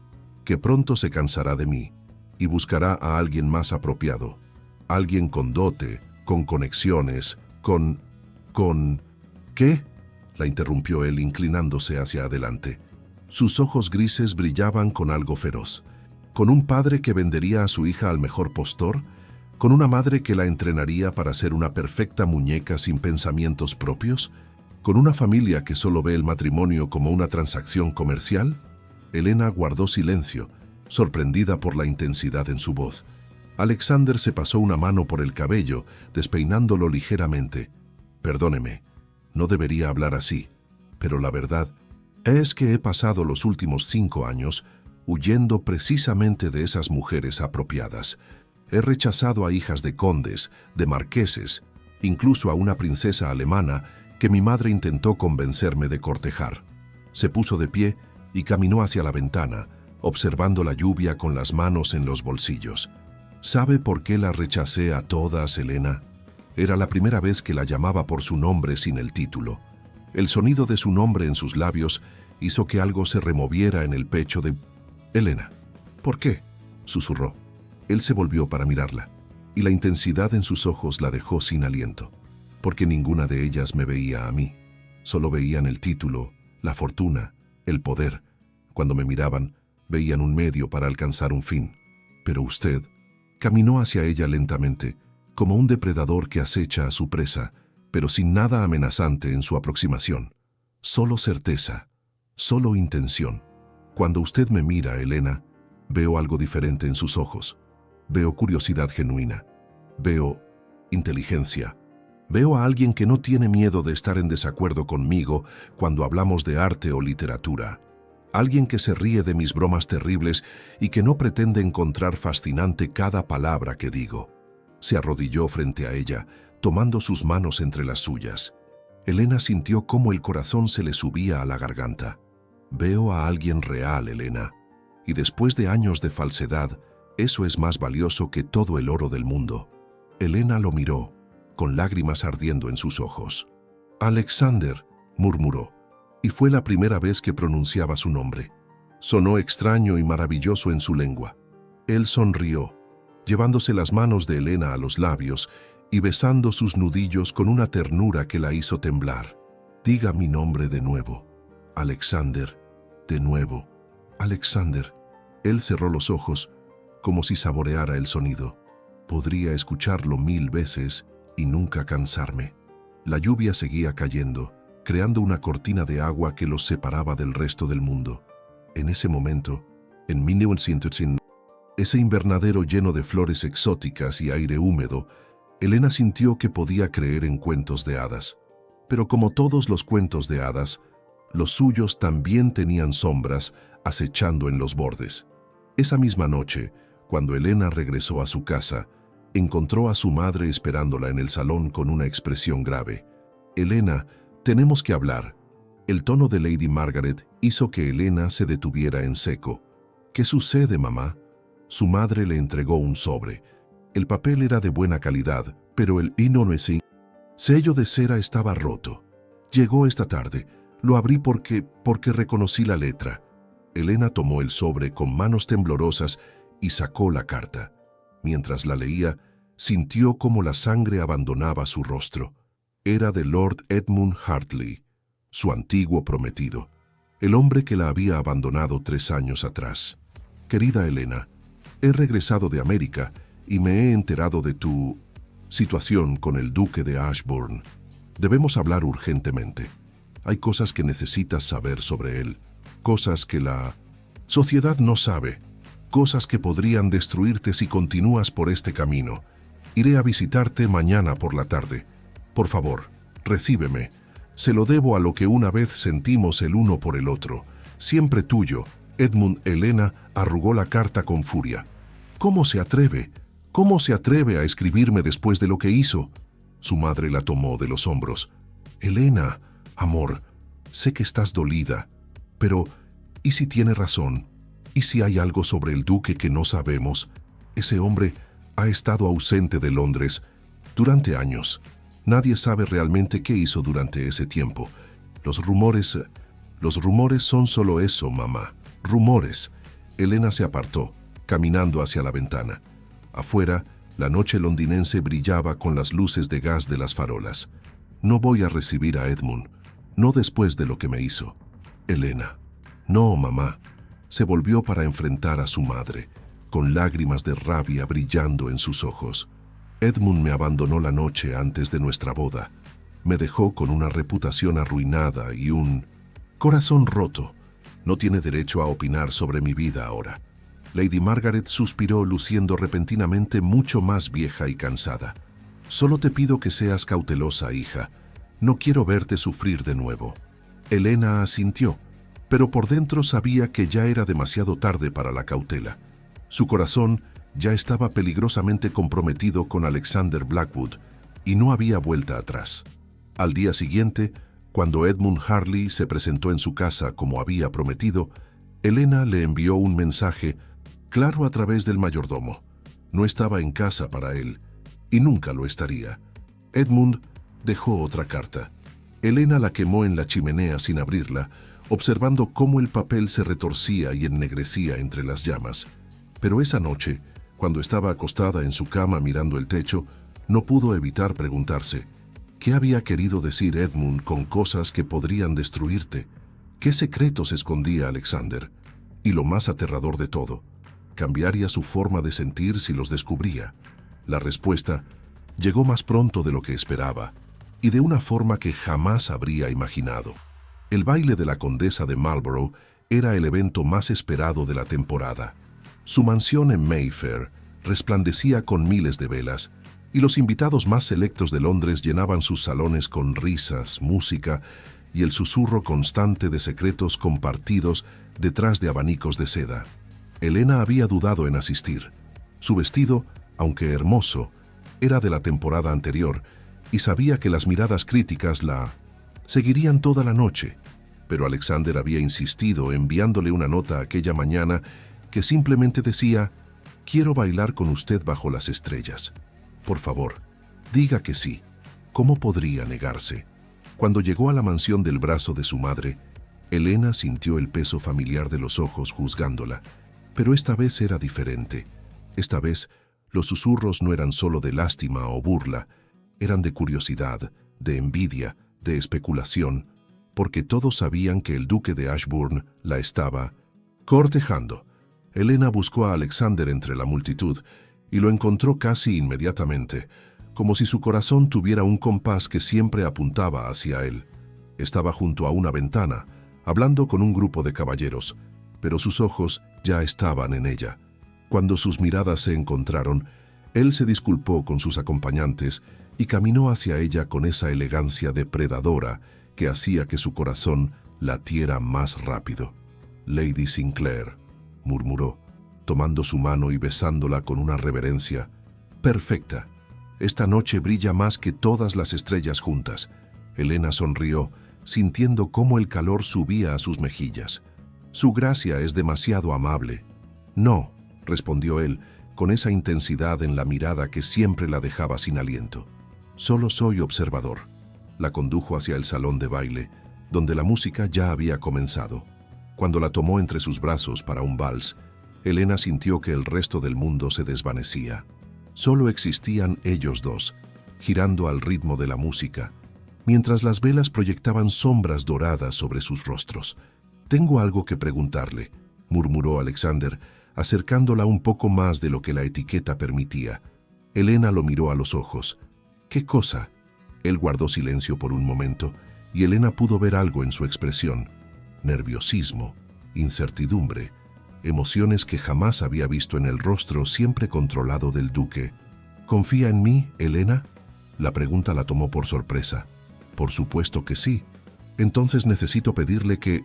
que pronto se cansará de mí y buscará a alguien más apropiado, alguien con dote, con conexiones, con... ¿Qué?», la interrumpió él inclinándose hacia adelante. Sus ojos grises brillaban con algo feroz. «¿Con un padre que vendería a su hija al mejor postor? ¿Con una madre que la entrenaría para ser una perfecta muñeca sin pensamientos propios? ¿Con una familia que solo ve el matrimonio como una transacción comercial?». Helena guardó silencio, sorprendida por la intensidad en su voz. Alexander se pasó una mano por el cabello, despeinándolo ligeramente. «Perdóneme, no debería hablar así, pero la verdad es que he pasado los últimos 5 años huyendo precisamente de esas mujeres apropiadas. He rechazado a hijas de condes, de marqueses, incluso a una princesa alemana que mi madre intentó convencerme de cortejar». Se puso de pie y caminó hacia la ventana, observando la lluvia con las manos en los bolsillos. «¿Sabe por qué la rechacé a todas, Helena?». Era la primera vez que la llamaba por su nombre sin el título. El sonido de su nombre en sus labios hizo que algo se removiera en el pecho de Helena. «¿Por qué?», susurró. Él se volvió para mirarla, y la intensidad en sus ojos la dejó sin aliento. «Porque ninguna de ellas me veía a mí. Solo veían el título, la fortuna, el poder. Cuando me miraban, veían un medio para alcanzar un fin. Pero usted…». Caminó hacia ella lentamente, como un depredador que acecha a su presa, pero sin nada amenazante en su aproximación. Solo certeza, solo intención. Cuando usted me mira, Elena, veo algo diferente en sus ojos. Veo curiosidad genuina. Veo inteligencia. Veo a alguien que no tiene miedo de estar en desacuerdo conmigo cuando hablamos de arte o literatura. Alguien que se ríe de mis bromas terribles y que no pretende encontrar fascinante cada palabra que digo. Se arrodilló frente a ella, tomando sus manos entre las suyas. Elena sintió cómo el corazón se le subía a la garganta. Veo a alguien real, Elena. Y después de años de falsedad, eso es más valioso que todo el oro del mundo. Elena lo miró, con lágrimas ardiendo en sus ojos. Alexander, murmuró, y fue la primera vez que pronunciaba su nombre. Sonó extraño y maravilloso en su lengua. Él sonrió, llevándose las manos de Elena a los labios y besando sus nudillos con una ternura que la hizo temblar. Diga mi nombre de nuevo. Alexander, de nuevo. Alexander. Él cerró los ojos, como si saboreara el sonido. Podría escucharlo 1000 veces y nunca cansarme. La lluvia seguía cayendo, creando una cortina de agua que los separaba del resto del mundo. En ese momento, en 1900, ese invernadero lleno de flores exóticas y aire húmedo, Elena sintió que podía creer en cuentos de hadas. Pero como todos los cuentos de hadas, los suyos también tenían sombras acechando en los bordes. Esa misma noche, cuando Elena regresó a su casa, encontró a su madre esperándola en el salón con una expresión grave. Elena, tenemos que hablar. El tono de Lady Margaret hizo que Elena se detuviera en seco. ¿Qué sucede, mamá? Su madre le entregó un sobre. El papel era de buena calidad, pero el sello de cera estaba roto. Llegó esta tarde. Lo abrí porque reconocí la letra. Elena tomó el sobre con manos temblorosas y sacó la carta. Mientras la leía, sintió cómo la sangre abandonaba su rostro. Era de Lord Edmund Hartley, su antiguo prometido, el hombre que la había abandonado 3 años atrás. Querida Elena, he regresado de América y me he enterado de tu situación con el duque de Ashbourne. Debemos hablar urgentemente. Hay cosas que necesitas saber sobre él, cosas que la sociedad no sabe, cosas que podrían destruirte si continúas por este camino. Iré a visitarte mañana por la tarde. Por favor, recíbeme. Se lo debo a lo que una vez sentimos el uno por el otro. Siempre tuyo, Edmund. Elena arrugó la carta con furia. ¿Cómo se atreve? ¿Cómo se atreve a escribirme después de lo que hizo? Su madre la tomó de los hombros. Elena, amor, sé que estás dolida, pero ¿y si tiene razón? ¿Y si hay algo sobre el duque que no sabemos? Ese hombre ha estado ausente de Londres durante años. Nadie sabe realmente qué hizo durante ese tiempo. Los rumores son solo eso, mamá. Rumores. Elena se apartó, caminando hacia la ventana. Afuera, la noche londinense brillaba con las luces de gas de las farolas. No voy a recibir a Edmund. No después de lo que me hizo. Elena. No, mamá. Se volvió para enfrentar a su madre, con lágrimas de rabia brillando en sus ojos. Edmund me abandonó la noche antes de nuestra boda. Me dejó con una reputación arruinada y un corazón roto. No tiene derecho a opinar sobre mi vida ahora. Lady Margaret suspiró, luciendo repentinamente mucho más vieja y cansada. Solo te pido que seas cautelosa, hija. No quiero verte sufrir de nuevo. Elena asintió, pero por dentro sabía que ya era demasiado tarde para la cautela. Su corazón ya estaba peligrosamente comprometido con Alexander Blackwood y no había vuelta atrás. Al día siguiente, cuando Edmund Hartley se presentó en su casa como había prometido, Elena le envió un mensaje claro a través del mayordomo. No estaba en casa para él, y nunca lo estaría. Edmund dejó otra carta. Elena la quemó en la chimenea sin abrirla, observando cómo el papel se retorcía y ennegrecía entre las llamas. Pero esa noche, cuando estaba acostada en su cama mirando el techo, no pudo evitar preguntarse, ¿qué había querido decir Edmund con cosas que podrían destruirte? ¿Qué secretos escondía Alexander? Y lo más aterrador de todo, ¿cambiaría su forma de sentir si los descubría? La respuesta llegó más pronto de lo que esperaba, y de una forma que jamás habría imaginado. El baile de la condesa de Marlborough Era el evento más esperado de la temporada. Su mansión en Mayfair resplandecía con miles de velas, y los invitados más selectos de Londres llenaban sus salones con risas, música y el susurro constante de secretos compartidos detrás de abanicos de seda. Helena había dudado en asistir. Su vestido, aunque hermoso, era de la temporada anterior y sabía que las miradas críticas la seguirían toda la noche, pero Alexander había insistido enviándole una nota aquella mañana que simplemente decía: «Quiero bailar con usted bajo las estrellas. Por favor, diga que sí». ¿Cómo podría negarse? Cuando llegó a la mansión del brazo de su madre, Helena sintió el peso familiar de los ojos juzgándola, pero esta vez era diferente. Esta vez, los susurros no eran solo de lástima o burla, eran de curiosidad, de envidia, de especulación, porque todos sabían que el duque de Ashbourne la estaba cortejando. Helena buscó a Alexander entre la multitud y lo encontró casi inmediatamente, como si su corazón tuviera un compás que siempre apuntaba hacia él. Estaba junto a una ventana, hablando con un grupo de caballeros, pero sus ojos ya estaban en ella. Cuando sus miradas se encontraron, él se disculpó con sus acompañantes y caminó hacia ella con esa elegancia depredadora que hacía que su corazón latiera más rápido. «Lady Sinclair», murmuró, tomando su mano y besándola con una reverencia. «Perfecta. Esta noche brilla más que todas las estrellas juntas». Helena sonrió, sintiendo cómo el calor subía a sus mejillas. «Su gracia es demasiado amable». «No», respondió él, con esa intensidad en la mirada que siempre la dejaba sin aliento. «Solo soy observador». La condujo hacia el salón de baile, donde la música ya había comenzado. Cuando la tomó entre sus brazos para un vals, Helena sintió que el resto del mundo se desvanecía. Solo existían ellos dos, girando al ritmo de la música, mientras las velas proyectaban sombras doradas sobre sus rostros. «Tengo algo que preguntarle», murmuró Alexander, acercándola un poco más de lo que la etiqueta permitía. Helena lo miró a los ojos. «¿Qué cosa?». Él guardó silencio por un momento, y Helena pudo ver algo en su expresión: nerviosismo, incertidumbre, emociones que jamás había visto en el rostro siempre controlado del duque. «¿Confía en mí, Helena?». La pregunta la tomó por sorpresa. «Por supuesto que sí. Entonces necesito pedirle que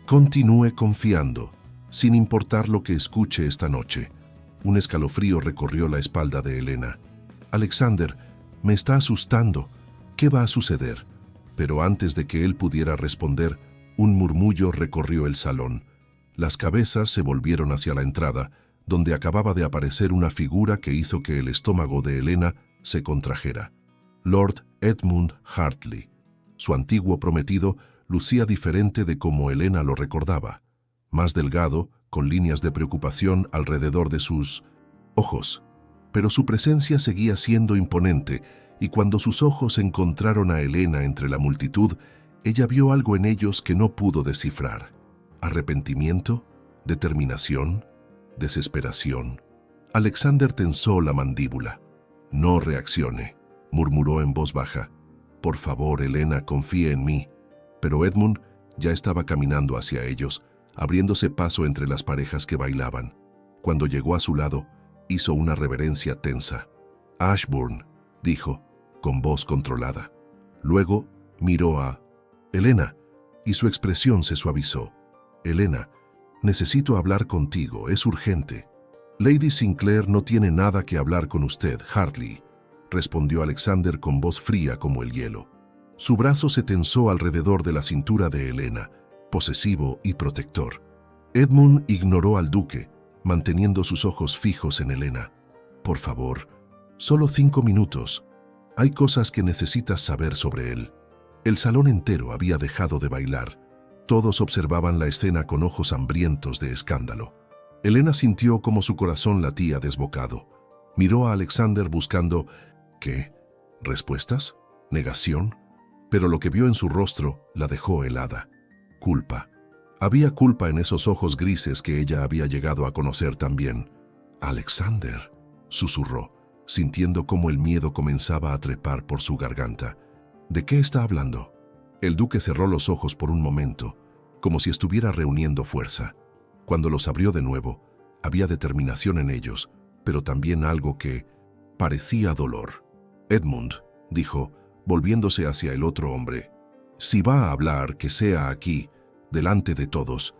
continúe confiando, sin importar lo que escuche esta noche». Un escalofrío recorrió la espalda de Helena. «Alexander, me está asustando. ¿Qué va a suceder?». Pero antes de que él pudiera responder, un murmullo recorrió el salón. Las cabezas se volvieron hacia la entrada, donde acababa de aparecer una figura que hizo que el estómago de Helena se contrajera. Lord Edmund Hartley. Su antiguo prometido lucía diferente de como Helena lo recordaba. Más delgado, con líneas de preocupación alrededor de sus ojos. Pero su presencia seguía siendo imponente, y cuando sus ojos encontraron a Helena entre la multitud, ella vio algo en ellos que no pudo descifrar. ¿Arrepentimiento? ¿Determinación? ¿Desesperación? Alexander tensó la mandíbula. «No reaccione», murmuró en voz baja. «Por favor, Helena, confíe en mí». Pero Edmund ya estaba caminando hacia ellos, abriéndose paso entre las parejas que bailaban. Cuando llegó a su lado, hizo una reverencia tensa. «Ashbourne», dijo, con voz controlada. Luego miró a Helena, y su expresión se suavizó. «Helena, necesito hablar contigo, es urgente». «Lady Sinclair no tiene nada que hablar con usted, Hartley», respondió Alexander con voz fría como el hielo. Su brazo se tensó alrededor de la cintura de Helena, posesivo y protector. Edmund ignoró al duque, manteniendo sus ojos fijos en Helena. «Por favor, solo 5 minutos. Hay cosas que necesitas saber sobre él». El salón entero había dejado de bailar. Todos observaban la escena con ojos hambrientos de escándalo. Helena sintió como su corazón latía desbocado. Miró a Alexander buscando ¿qué? ¿Respuestas? ¿Negación? Pero lo que vio en su rostro la dejó helada. Culpa. Había culpa en esos ojos grises que ella había llegado a conocer también. «Alexander», susurró, sintiendo cómo el miedo comenzaba a trepar por su garganta. «¿De qué está hablando?». El duque cerró los ojos por un momento. como si estuviera reuniendo fuerza. Cuando los abrió de nuevo, había determinación en ellos, pero también algo que parecía dolor. Edmund, dijo, volviéndose hacia el otro hombre, si va a hablar, que sea aquí, delante de todos,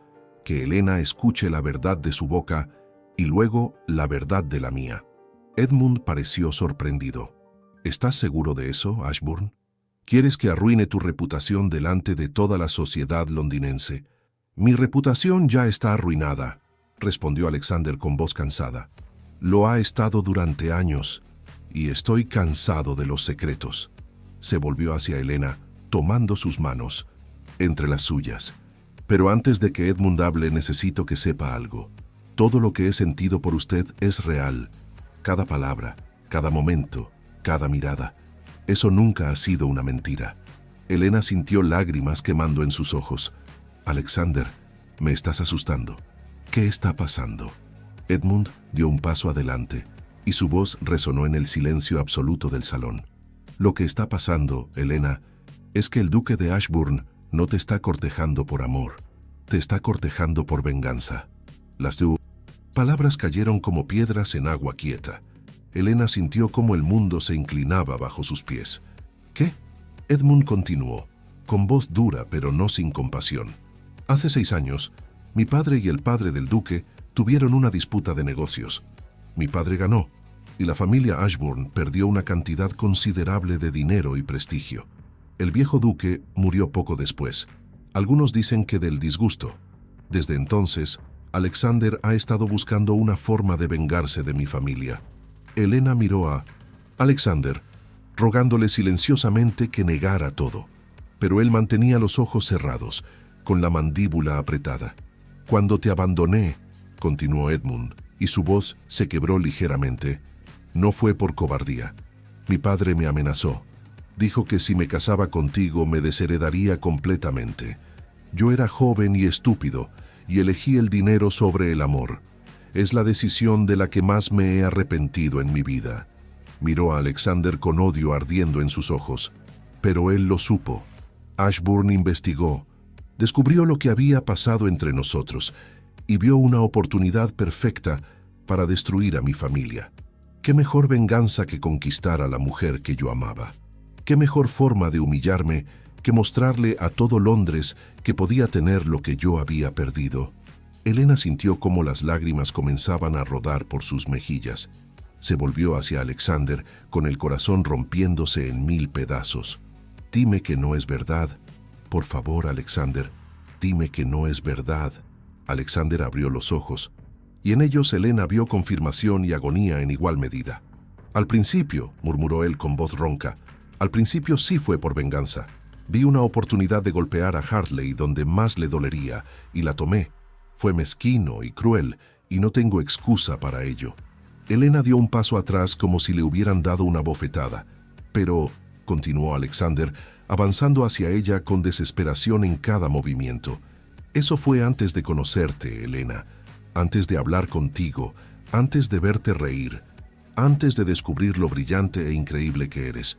que Helena escuche la verdad de su boca y luego la verdad de la mía. Edmund pareció sorprendido. ¿Estás seguro de eso, Ashburn? ¿Quieres que arruine tu reputación delante de toda la sociedad londinense? Mi reputación ya está arruinada, respondió Alexander con voz cansada. Lo ha estado durante años, y estoy cansado de los secretos. Se volvió hacia Helena, tomando sus manos entre las suyas. Pero antes de que Edmund hable, necesito que sepa algo. Todo lo que he sentido por usted es real. Cada palabra, cada momento, cada mirada. Eso nunca ha sido una mentira. Helena sintió lágrimas quemando en sus ojos. Alexander, me estás asustando. ¿Qué está pasando? Edmund dio un paso adelante, y su voz resonó en el silencio absoluto del salón. Lo que está pasando, Helena, es que el duque de Ashburn no te está cortejando por amor, te está cortejando por venganza. Las palabras cayeron como piedras en agua quieta. Helena sintió cómo el mundo se inclinaba bajo sus pies. ¿Qué? Edmund continuó, con voz dura pero no sin compasión. Hace 6 años, mi padre y el padre del duque tuvieron una disputa de negocios. Mi padre ganó, y la familia Ashburn perdió una cantidad considerable de dinero y prestigio. El viejo duque murió poco después. Algunos dicen que del disgusto. Desde entonces, Alexander ha estado buscando una forma de vengarse de mi familia. Helena miró a Alexander, rogándole silenciosamente que negara todo. Pero él mantenía los ojos cerrados, con la mandíbula apretada. Cuando te abandoné, continuó Edmund, y su voz se quebró ligeramente, no fue por cobardía. Mi padre me amenazó. Dijo que si me casaba contigo me desheredaría completamente. Yo era joven y estúpido, y elegí el dinero sobre el amor. Es la decisión de la que más me he arrepentido en mi vida. Miró a Alexander con odio ardiendo en sus ojos. Pero él lo supo. Ashburn investigó, descubrió lo que había pasado entre nosotros, y vio una oportunidad perfecta para destruir a mi familia. ¿Qué mejor venganza que conquistar a la mujer que yo amaba? ¿Qué mejor forma de humillarme que mostrarle a todo Londres que podía tener lo que yo había perdido? Helena sintió cómo las lágrimas comenzaban a rodar por sus mejillas. Se volvió hacia Alexander con el corazón rompiéndose en 1000 pedazos. Dime que no es verdad. Por favor, Alexander, dime que no es verdad. Alexander abrió los ojos, y en ellos Helena vio confirmación y agonía en igual medida. Al principio, murmuró él con voz ronca, al principio sí fue por venganza. Vi una oportunidad de golpear a Hartley donde más le dolería, y la tomé. Fue mezquino y cruel, y no tengo excusa para ello. Helena dio un paso atrás como si le hubieran dado una bofetada. Pero, continuó Alexander, avanzando hacia ella con desesperación en cada movimiento. Eso fue antes de conocerte, Helena, antes de hablar contigo, antes de verte reír, antes de descubrir lo brillante e increíble que eres.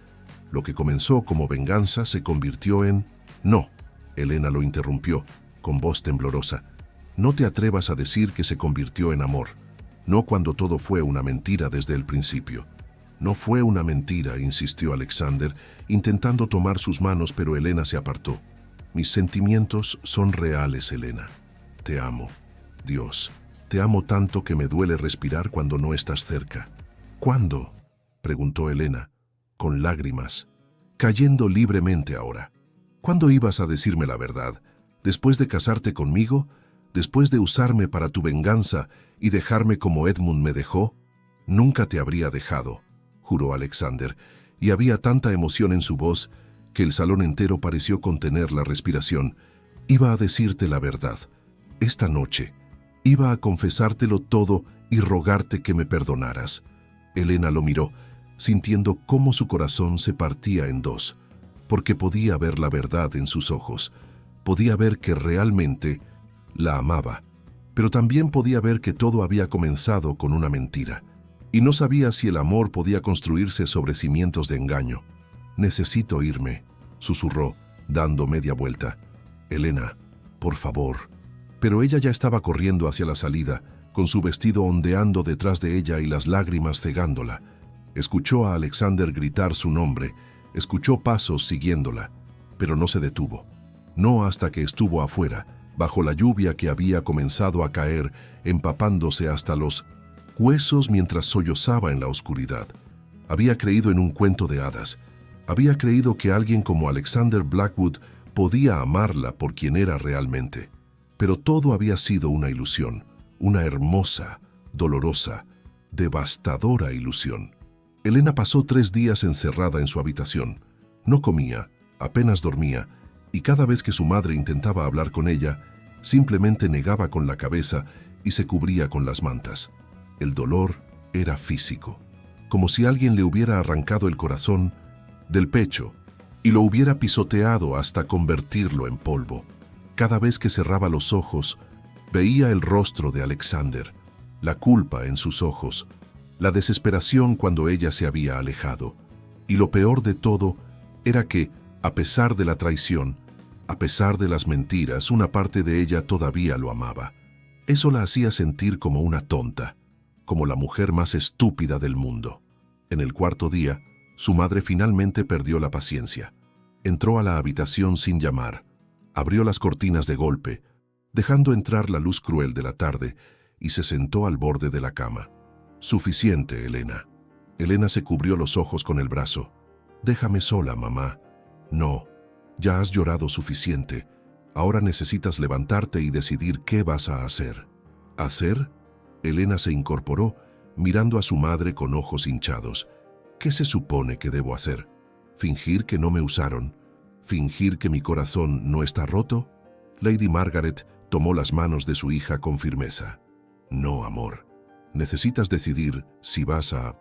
Lo que comenzó como venganza se convirtió en... No, Helena lo interrumpió, con voz temblorosa. No te atrevas a decir que se convirtió en amor. No cuando todo fue una mentira desde el principio. No fue una mentira, insistió Alexander, intentando tomar sus manos, pero Helena se apartó. Mis sentimientos son reales, Helena. Te amo. Dios, te amo tanto que me duele respirar cuando no estás cerca. ¿Cuándo? Preguntó Helena, con lágrimas, cayendo libremente ahora. ¿Cuándo ibas a decirme la verdad? ¿Después de casarte conmigo? ¿Después de usarme para tu venganza y dejarme como Edmund me dejó? Nunca te habría dejado, juró Alexander, y había tanta emoción en su voz que el salón entero pareció contener la respiración. Iba a decirte la verdad. Esta noche, iba a confesártelo todo y rogarte que me perdonaras. Helena lo miró, sintiendo cómo su corazón se partía en dos, porque podía ver la verdad en sus ojos. Podía ver que realmente la amaba, pero también podía ver que todo había comenzado con una mentira, y no sabía si el amor podía construirse sobre cimientos de engaño. Necesito irme, susurró, dando media vuelta. Helena, por favor. Pero ella ya estaba corriendo hacia la salida, con su vestido ondeando detrás de ella y las lágrimas cegándola. Escuchó a Alexander gritar su nombre, escuchó pasos siguiéndola, pero no se detuvo. No hasta que estuvo afuera, bajo la lluvia que había comenzado a caer, empapándose hasta los huesos mientras sollozaba en la oscuridad. Había creído en un cuento de hadas. Había creído que alguien como Alexander Blackwood podía amarla por quien era realmente. Pero todo había sido una ilusión, una hermosa, dolorosa, devastadora ilusión. Elena pasó 3 días encerrada en su habitación. No comía, apenas dormía, y cada vez que su madre intentaba hablar con ella, simplemente negaba con la cabeza y se cubría con las mantas. El dolor era físico, como si alguien le hubiera arrancado el corazón del pecho y lo hubiera pisoteado hasta convertirlo en polvo. Cada vez que cerraba los ojos, veía el rostro de Alexander, la culpa en sus ojos, la desesperación cuando ella se había alejado. Y lo peor de todo era que, a pesar de la traición, a pesar de las mentiras, una parte de ella todavía lo amaba. Eso la hacía sentir como una tonta, como la mujer más estúpida del mundo. En el 4.º día, su madre finalmente perdió la paciencia. Entró a la habitación sin llamar, abrió las cortinas de golpe, dejando entrar la luz cruel de la tarde, y se sentó al borde de la cama. «Suficiente, Elena». Elena se cubrió los ojos con el brazo. «Déjame sola, mamá». «No, ya has llorado suficiente. Ahora necesitas levantarte y decidir qué vas a hacer». ¿Hacer? Elena se incorporó, mirando a su madre con ojos hinchados. «¿Qué se supone que debo hacer? ¿Fingir que no me usaron? ¿Fingir que mi corazón no está roto?» Lady Margaret tomó las manos de su hija con firmeza. «No, amor. Necesitas decidir si vas a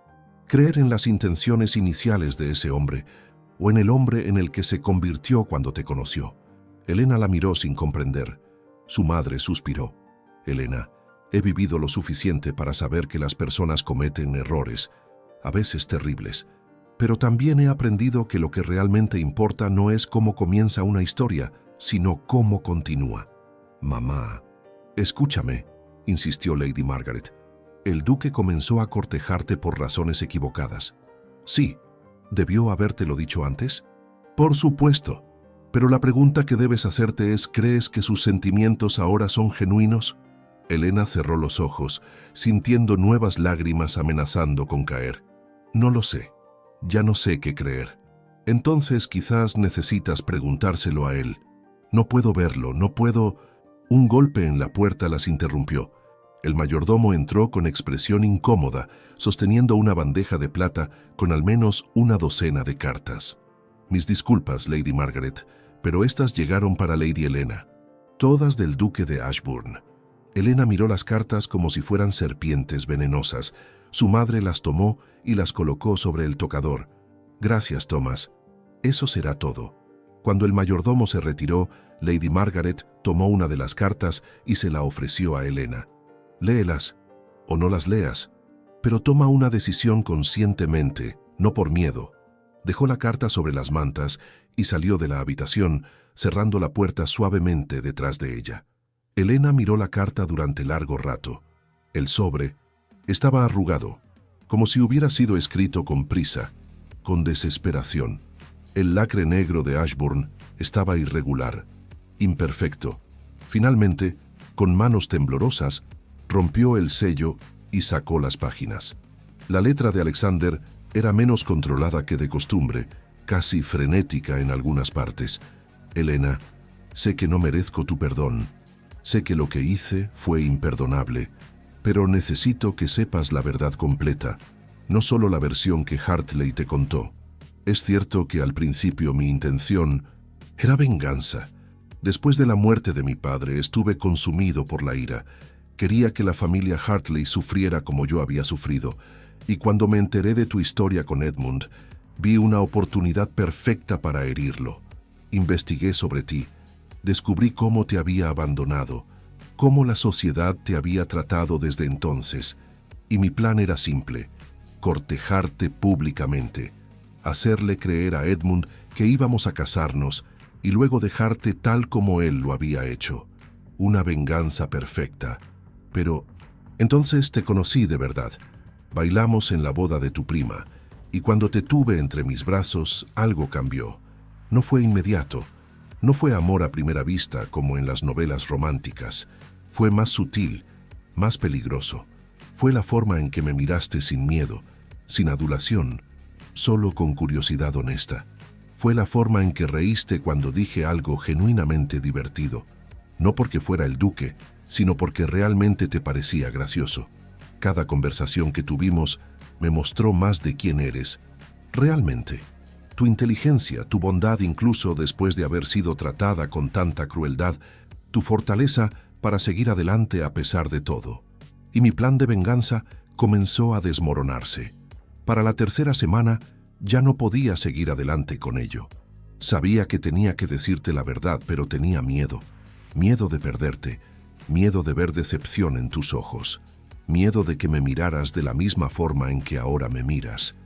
creer en las intenciones iniciales de ese hombre o en el hombre en el que se convirtió cuando te conoció». Elena la miró sin comprender. Su madre suspiró. «Elena, he vivido lo suficiente para saber que las personas cometen errores, a veces terribles, pero también he aprendido que lo que realmente importa no es cómo comienza una historia, sino cómo continúa». «Mamá, escúchame», insistió Lady Margaret. «El duque comenzó a cortejarte por razones equivocadas». «Sí. ¿Debió habértelo dicho antes?» «Por supuesto. Pero la pregunta que debes hacerte es, ¿crees que sus sentimientos ahora son genuinos?» Elena cerró los ojos, sintiendo nuevas lágrimas amenazando con caer. «No lo sé. Ya no sé qué creer». «Entonces quizás necesitas preguntárselo a él». «No puedo verlo, no puedo...» Un golpe en la puerta las interrumpió. El mayordomo entró con expresión incómoda, sosteniendo una bandeja de plata con al menos una docena de cartas. «Mis disculpas, Lady Margaret, pero estas llegaron para Lady Elena. Todas del duque de Ashbourne». Elena miró las cartas como si fueran serpientes venenosas. Su madre las tomó y las colocó sobre el tocador. «Gracias, Thomas. Eso será todo». Cuando el mayordomo se retiró, Lady Margaret tomó una de las cartas y se la ofreció a Elena. «Léelas, o no las leas, pero toma una decisión conscientemente, no por miedo». Dejó la carta sobre las mantas y salió de la habitación, cerrando la puerta suavemente detrás de ella. Elena miró la carta durante largo rato. El sobre estaba arrugado, como si hubiera sido escrito con prisa, con desesperación. El lacre negro de Ashbourne estaba irregular, imperfecto. Finalmente, con manos temblorosas, rompió el sello y sacó las páginas. La letra de Alexander era menos controlada que de costumbre, casi frenética en algunas partes. «Elena, sé que no merezco tu perdón. Sé que lo que hice fue imperdonable, pero necesito que sepas la verdad completa, no solo la versión que Hartley te contó. Es cierto que al principio mi intención era venganza. Después de la muerte de mi padre estuve consumido por la ira. Quería que la familia Hartley sufriera como yo había sufrido, y cuando me enteré de tu historia con Edmund, vi una oportunidad perfecta para herirlo. Investigué sobre ti. Descubrí cómo te había abandonado, cómo la sociedad te había tratado desde entonces, y mi plan era simple: cortejarte públicamente, hacerle creer a Edmund que íbamos a casarnos y luego dejarte tal como él lo había hecho. Una venganza perfecta. Pero entonces te conocí de verdad. Bailamos en la boda de tu prima, y cuando te tuve entre mis brazos, algo cambió. No fue inmediato. No fue amor a primera vista como en las novelas románticas. Fue más sutil, más peligroso. Fue la forma en que me miraste sin miedo, sin adulación, solo con curiosidad honesta. Fue la forma en que reíste cuando dije algo genuinamente divertido, no porque fuera el duque, sino porque realmente te parecía gracioso. Cada conversación que tuvimos me mostró más de quién eres, realmente. Tu inteligencia, tu bondad incluso después de haber sido tratada con tanta crueldad, tu fortaleza para seguir adelante a pesar de todo. Y mi plan de venganza comenzó a desmoronarse. Para la tercera semana ya no podía seguir adelante con ello. Sabía que tenía que decirte la verdad, pero tenía miedo. Miedo de perderte, miedo de ver decepción en tus ojos, miedo de que me miraras de la misma forma en que ahora me miras,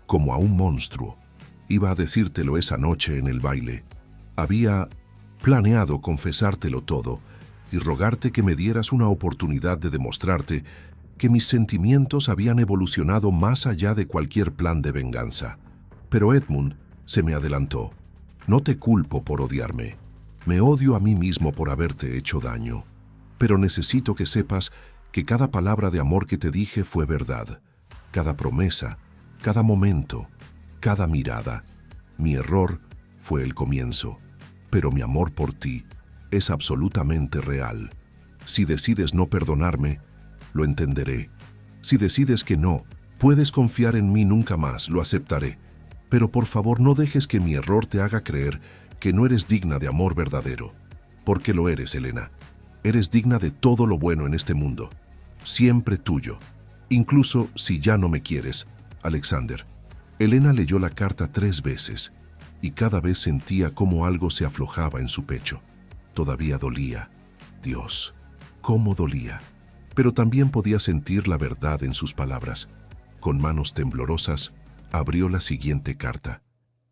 como a un monstruo. Iba a decírtelo esa noche en el baile. Había planeado confesártelo todo y rogarte que me dieras una oportunidad de demostrarte que mis sentimientos habían evolucionado más allá de cualquier plan de venganza. Pero Edmund se me adelantó. No te culpo por odiarme. Me odio a mí mismo por haberte hecho daño. Pero necesito que sepas que cada palabra de amor que te dije fue verdad. Cada promesa, cada momento, cada mirada. Mi error fue el comienzo, pero mi amor por ti es absolutamente real. Si decides no perdonarme, lo entenderé. Si decides que no, puedes confiar en mí nunca más, lo aceptaré. Pero por favor no dejes que mi error te haga creer que no eres digna de amor verdadero. Porque lo eres, Elena. Eres digna de todo lo bueno en este mundo. Siempre tuyo. Incluso si ya no me quieres, Alexander. Elena leyó la carta 3 veces y cada vez sentía cómo algo se aflojaba en su pecho. Todavía dolía. Dios, cómo dolía. Pero también podía sentir la verdad en sus palabras. Con manos temblorosas, abrió la siguiente carta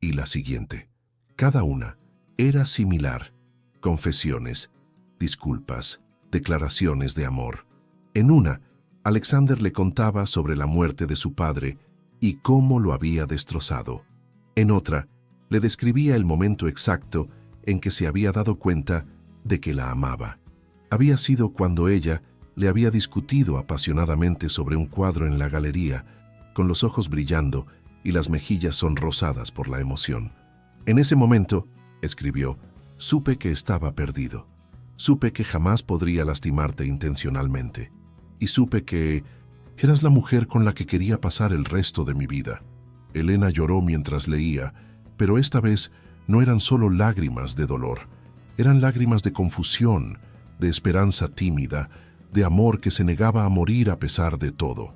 y la siguiente. Cada una era similar. Confesiones, disculpas, declaraciones de amor. En una, Alexander le contaba sobre la muerte de su padre y cómo lo había destrozado. En otra, le describía el momento exacto en que se había dado cuenta de que la amaba. Había sido cuando ella le había discutido apasionadamente sobre un cuadro en la galería, con los ojos brillando y las mejillas sonrosadas por la emoción. En ese momento, escribió, supe que estaba perdido. Supe que jamás podría lastimarte intencionalmente. Y supe que eras la mujer con la que quería pasar el resto de mi vida. Elena lloró mientras leía, pero esta vez no eran solo lágrimas de dolor. Eran lágrimas de confusión, de esperanza tímida, de amor que se negaba a morir a pesar de todo.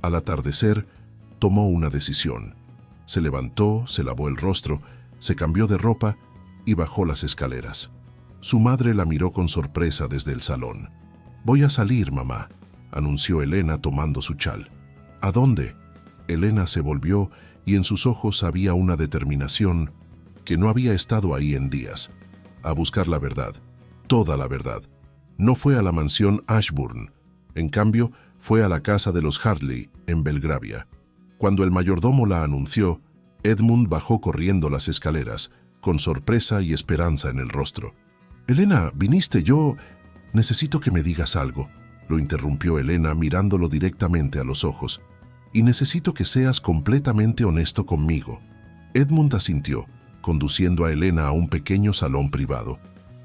Al atardecer, tomó una decisión. Se levantó, se lavó el rostro, se cambió de ropa y bajó las escaleras. Su madre la miró con sorpresa desde el salón. «Voy a salir, mamá», anunció Elena tomando su chal. «¿A dónde?». Elena se volvió y en sus ojos había una determinación que no había estado ahí en días. A buscar la verdad, toda la verdad. No fue a la mansión Ashburn. En cambio, fue a la casa de los Hartley, en Belgravia. Cuando el mayordomo la anunció, Edmund bajó corriendo las escaleras, con sorpresa y esperanza en el rostro. «Elena, viniste, yo... Necesito que me digas algo», lo interrumpió Elena mirándolo directamente a los ojos. «Y necesito que seas completamente honesto conmigo». Edmund asintió, conduciendo a Elena a un pequeño salón privado.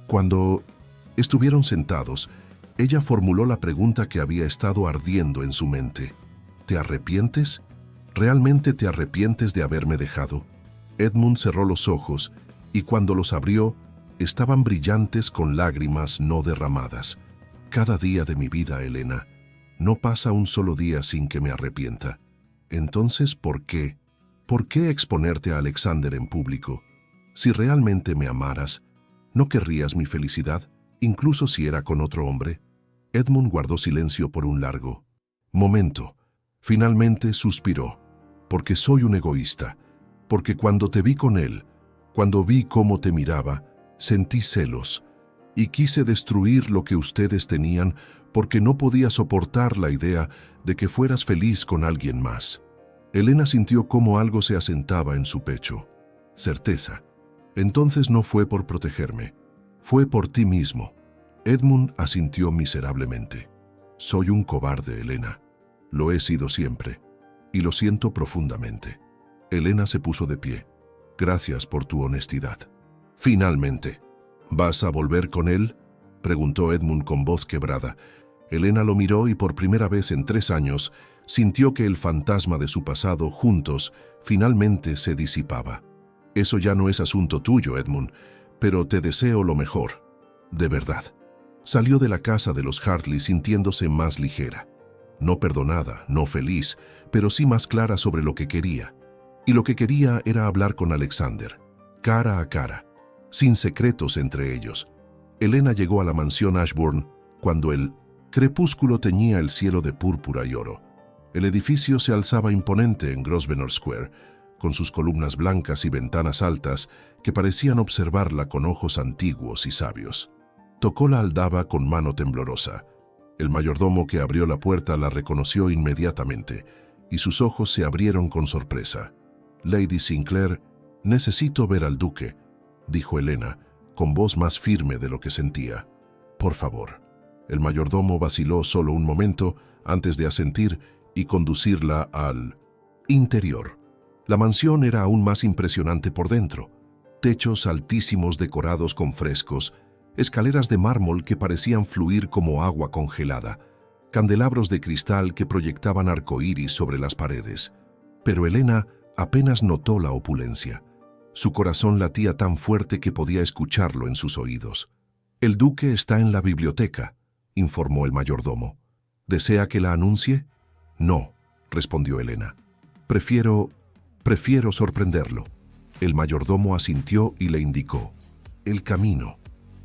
Cuando estuvieron sentados, ella formuló la pregunta que había estado ardiendo en su mente. «¿Te arrepientes? ¿Realmente te arrepientes de haberme dejado?». Edmund cerró los ojos y cuando los abrió, estaban brillantes con lágrimas no derramadas. «Cada día de mi vida, Elena, no pasa un solo día sin que me arrepienta». «Entonces, ¿por qué? ¿Por qué exponerte a Alexander en público? Si realmente me amaras, ¿no querrías mi felicidad, incluso si era con otro hombre?». Edmund guardó silencio por un largo momento. Finalmente suspiró. «Porque soy un egoísta. Porque cuando te vi con él, cuando vi cómo te miraba, Sentí celos y quise destruir lo que ustedes tenían porque no podía soportar la idea de que fueras feliz con alguien más. Elena sintió cómo algo se asentaba en su pecho. Certeza. Entonces no fue por protegerme. Fue por ti mismo. Edmund asintió miserablemente. Soy un cobarde, Elena. Lo he sido siempre. Y lo siento profundamente. Elena se puso de pie. Gracias por tu honestidad. Finalmente. ¿Vas a volver con él?, preguntó Edmund con voz quebrada. Elena lo miró y por primera vez en 3 años sintió que el fantasma de su pasado juntos finalmente se disipaba. Eso ya no es asunto tuyo, Edmund, pero te deseo lo mejor. De verdad. Salió de la casa de los Hartley sintiéndose más ligera. No perdonada, no feliz, pero sí más clara sobre lo que quería. Y lo que quería era hablar con Alexander, cara a cara, sin secretos entre ellos. Elena llegó a la mansión Ashbourne cuando el crepúsculo teñía el cielo de púrpura y oro. El edificio se alzaba imponente en Grosvenor Square, con sus columnas blancas y ventanas altas que parecían observarla con ojos antiguos y sabios. Tocó la aldaba con mano temblorosa. El mayordomo que abrió la puerta la reconoció inmediatamente, y sus ojos se abrieron con sorpresa. «Lady Sinclair, necesito ver al duque», dijo Elena, con voz más firme de lo que sentía. «Por favor». El mayordomo vaciló solo un momento antes de asentir y conducirla al interior. La mansión era aún más impresionante por dentro. Techos altísimos decorados con frescos, escaleras de mármol que parecían fluir como agua congelada, candelabros de cristal que proyectaban arcoíris sobre las paredes. Pero Elena apenas notó la opulencia. Su corazón latía tan fuerte que podía escucharlo en sus oídos. «El duque está en la biblioteca», informó el mayordomo. «¿Desea que la anuncie?» «No», respondió Elena. Prefiero sorprenderlo». El mayordomo asintió y le indicó. El camino.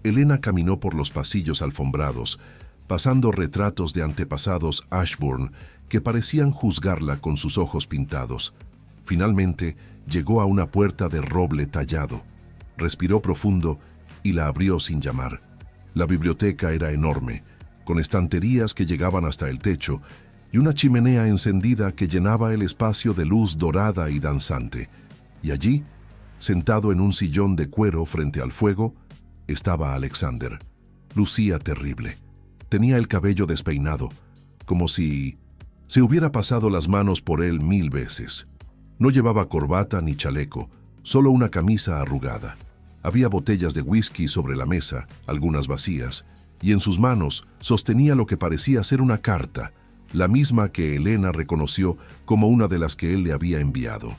Elena caminó por los pasillos alfombrados, pasando retratos de antepasados Ashbourne que parecían juzgarla con sus ojos pintados. Finalmente, llegó a una puerta de roble tallado. Respiró profundo y la abrió sin llamar. La biblioteca era enorme, con estanterías que llegaban hasta el techo y una chimenea encendida que llenaba el espacio de luz dorada y danzante. Y allí, sentado en un sillón de cuero frente al fuego, estaba Alexander. Lucía terrible. Tenía el cabello despeinado, como si se hubiera pasado las manos por él 1000 veces. No llevaba corbata ni chaleco, solo una camisa arrugada. Había botellas de whisky sobre la mesa, algunas vacías, y en sus manos sostenía lo que parecía ser una carta, la misma que Elena reconoció como una de las que él le había enviado.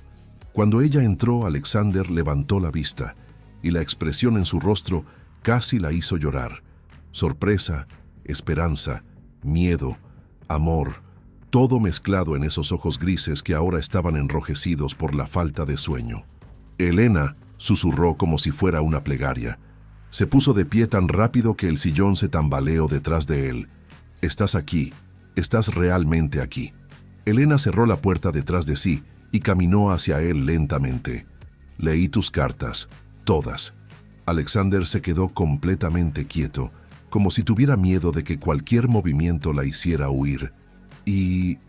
Cuando ella entró, Alexander levantó la vista, y la expresión en su rostro casi la hizo llorar. Sorpresa, esperanza, miedo, amor, todo mezclado en esos ojos grises que ahora estaban enrojecidos por la falta de sueño. Elena susurró como si fuera una plegaria. Se puso de pie tan rápido que el sillón se tambaleó detrás de él. «Estás aquí, estás realmente aquí». Elena cerró la puerta detrás de sí y caminó hacia él lentamente. «Leí tus cartas, todas». Alexander se quedó completamente quieto, como si tuviera miedo de que cualquier movimiento la hiciera huir. Y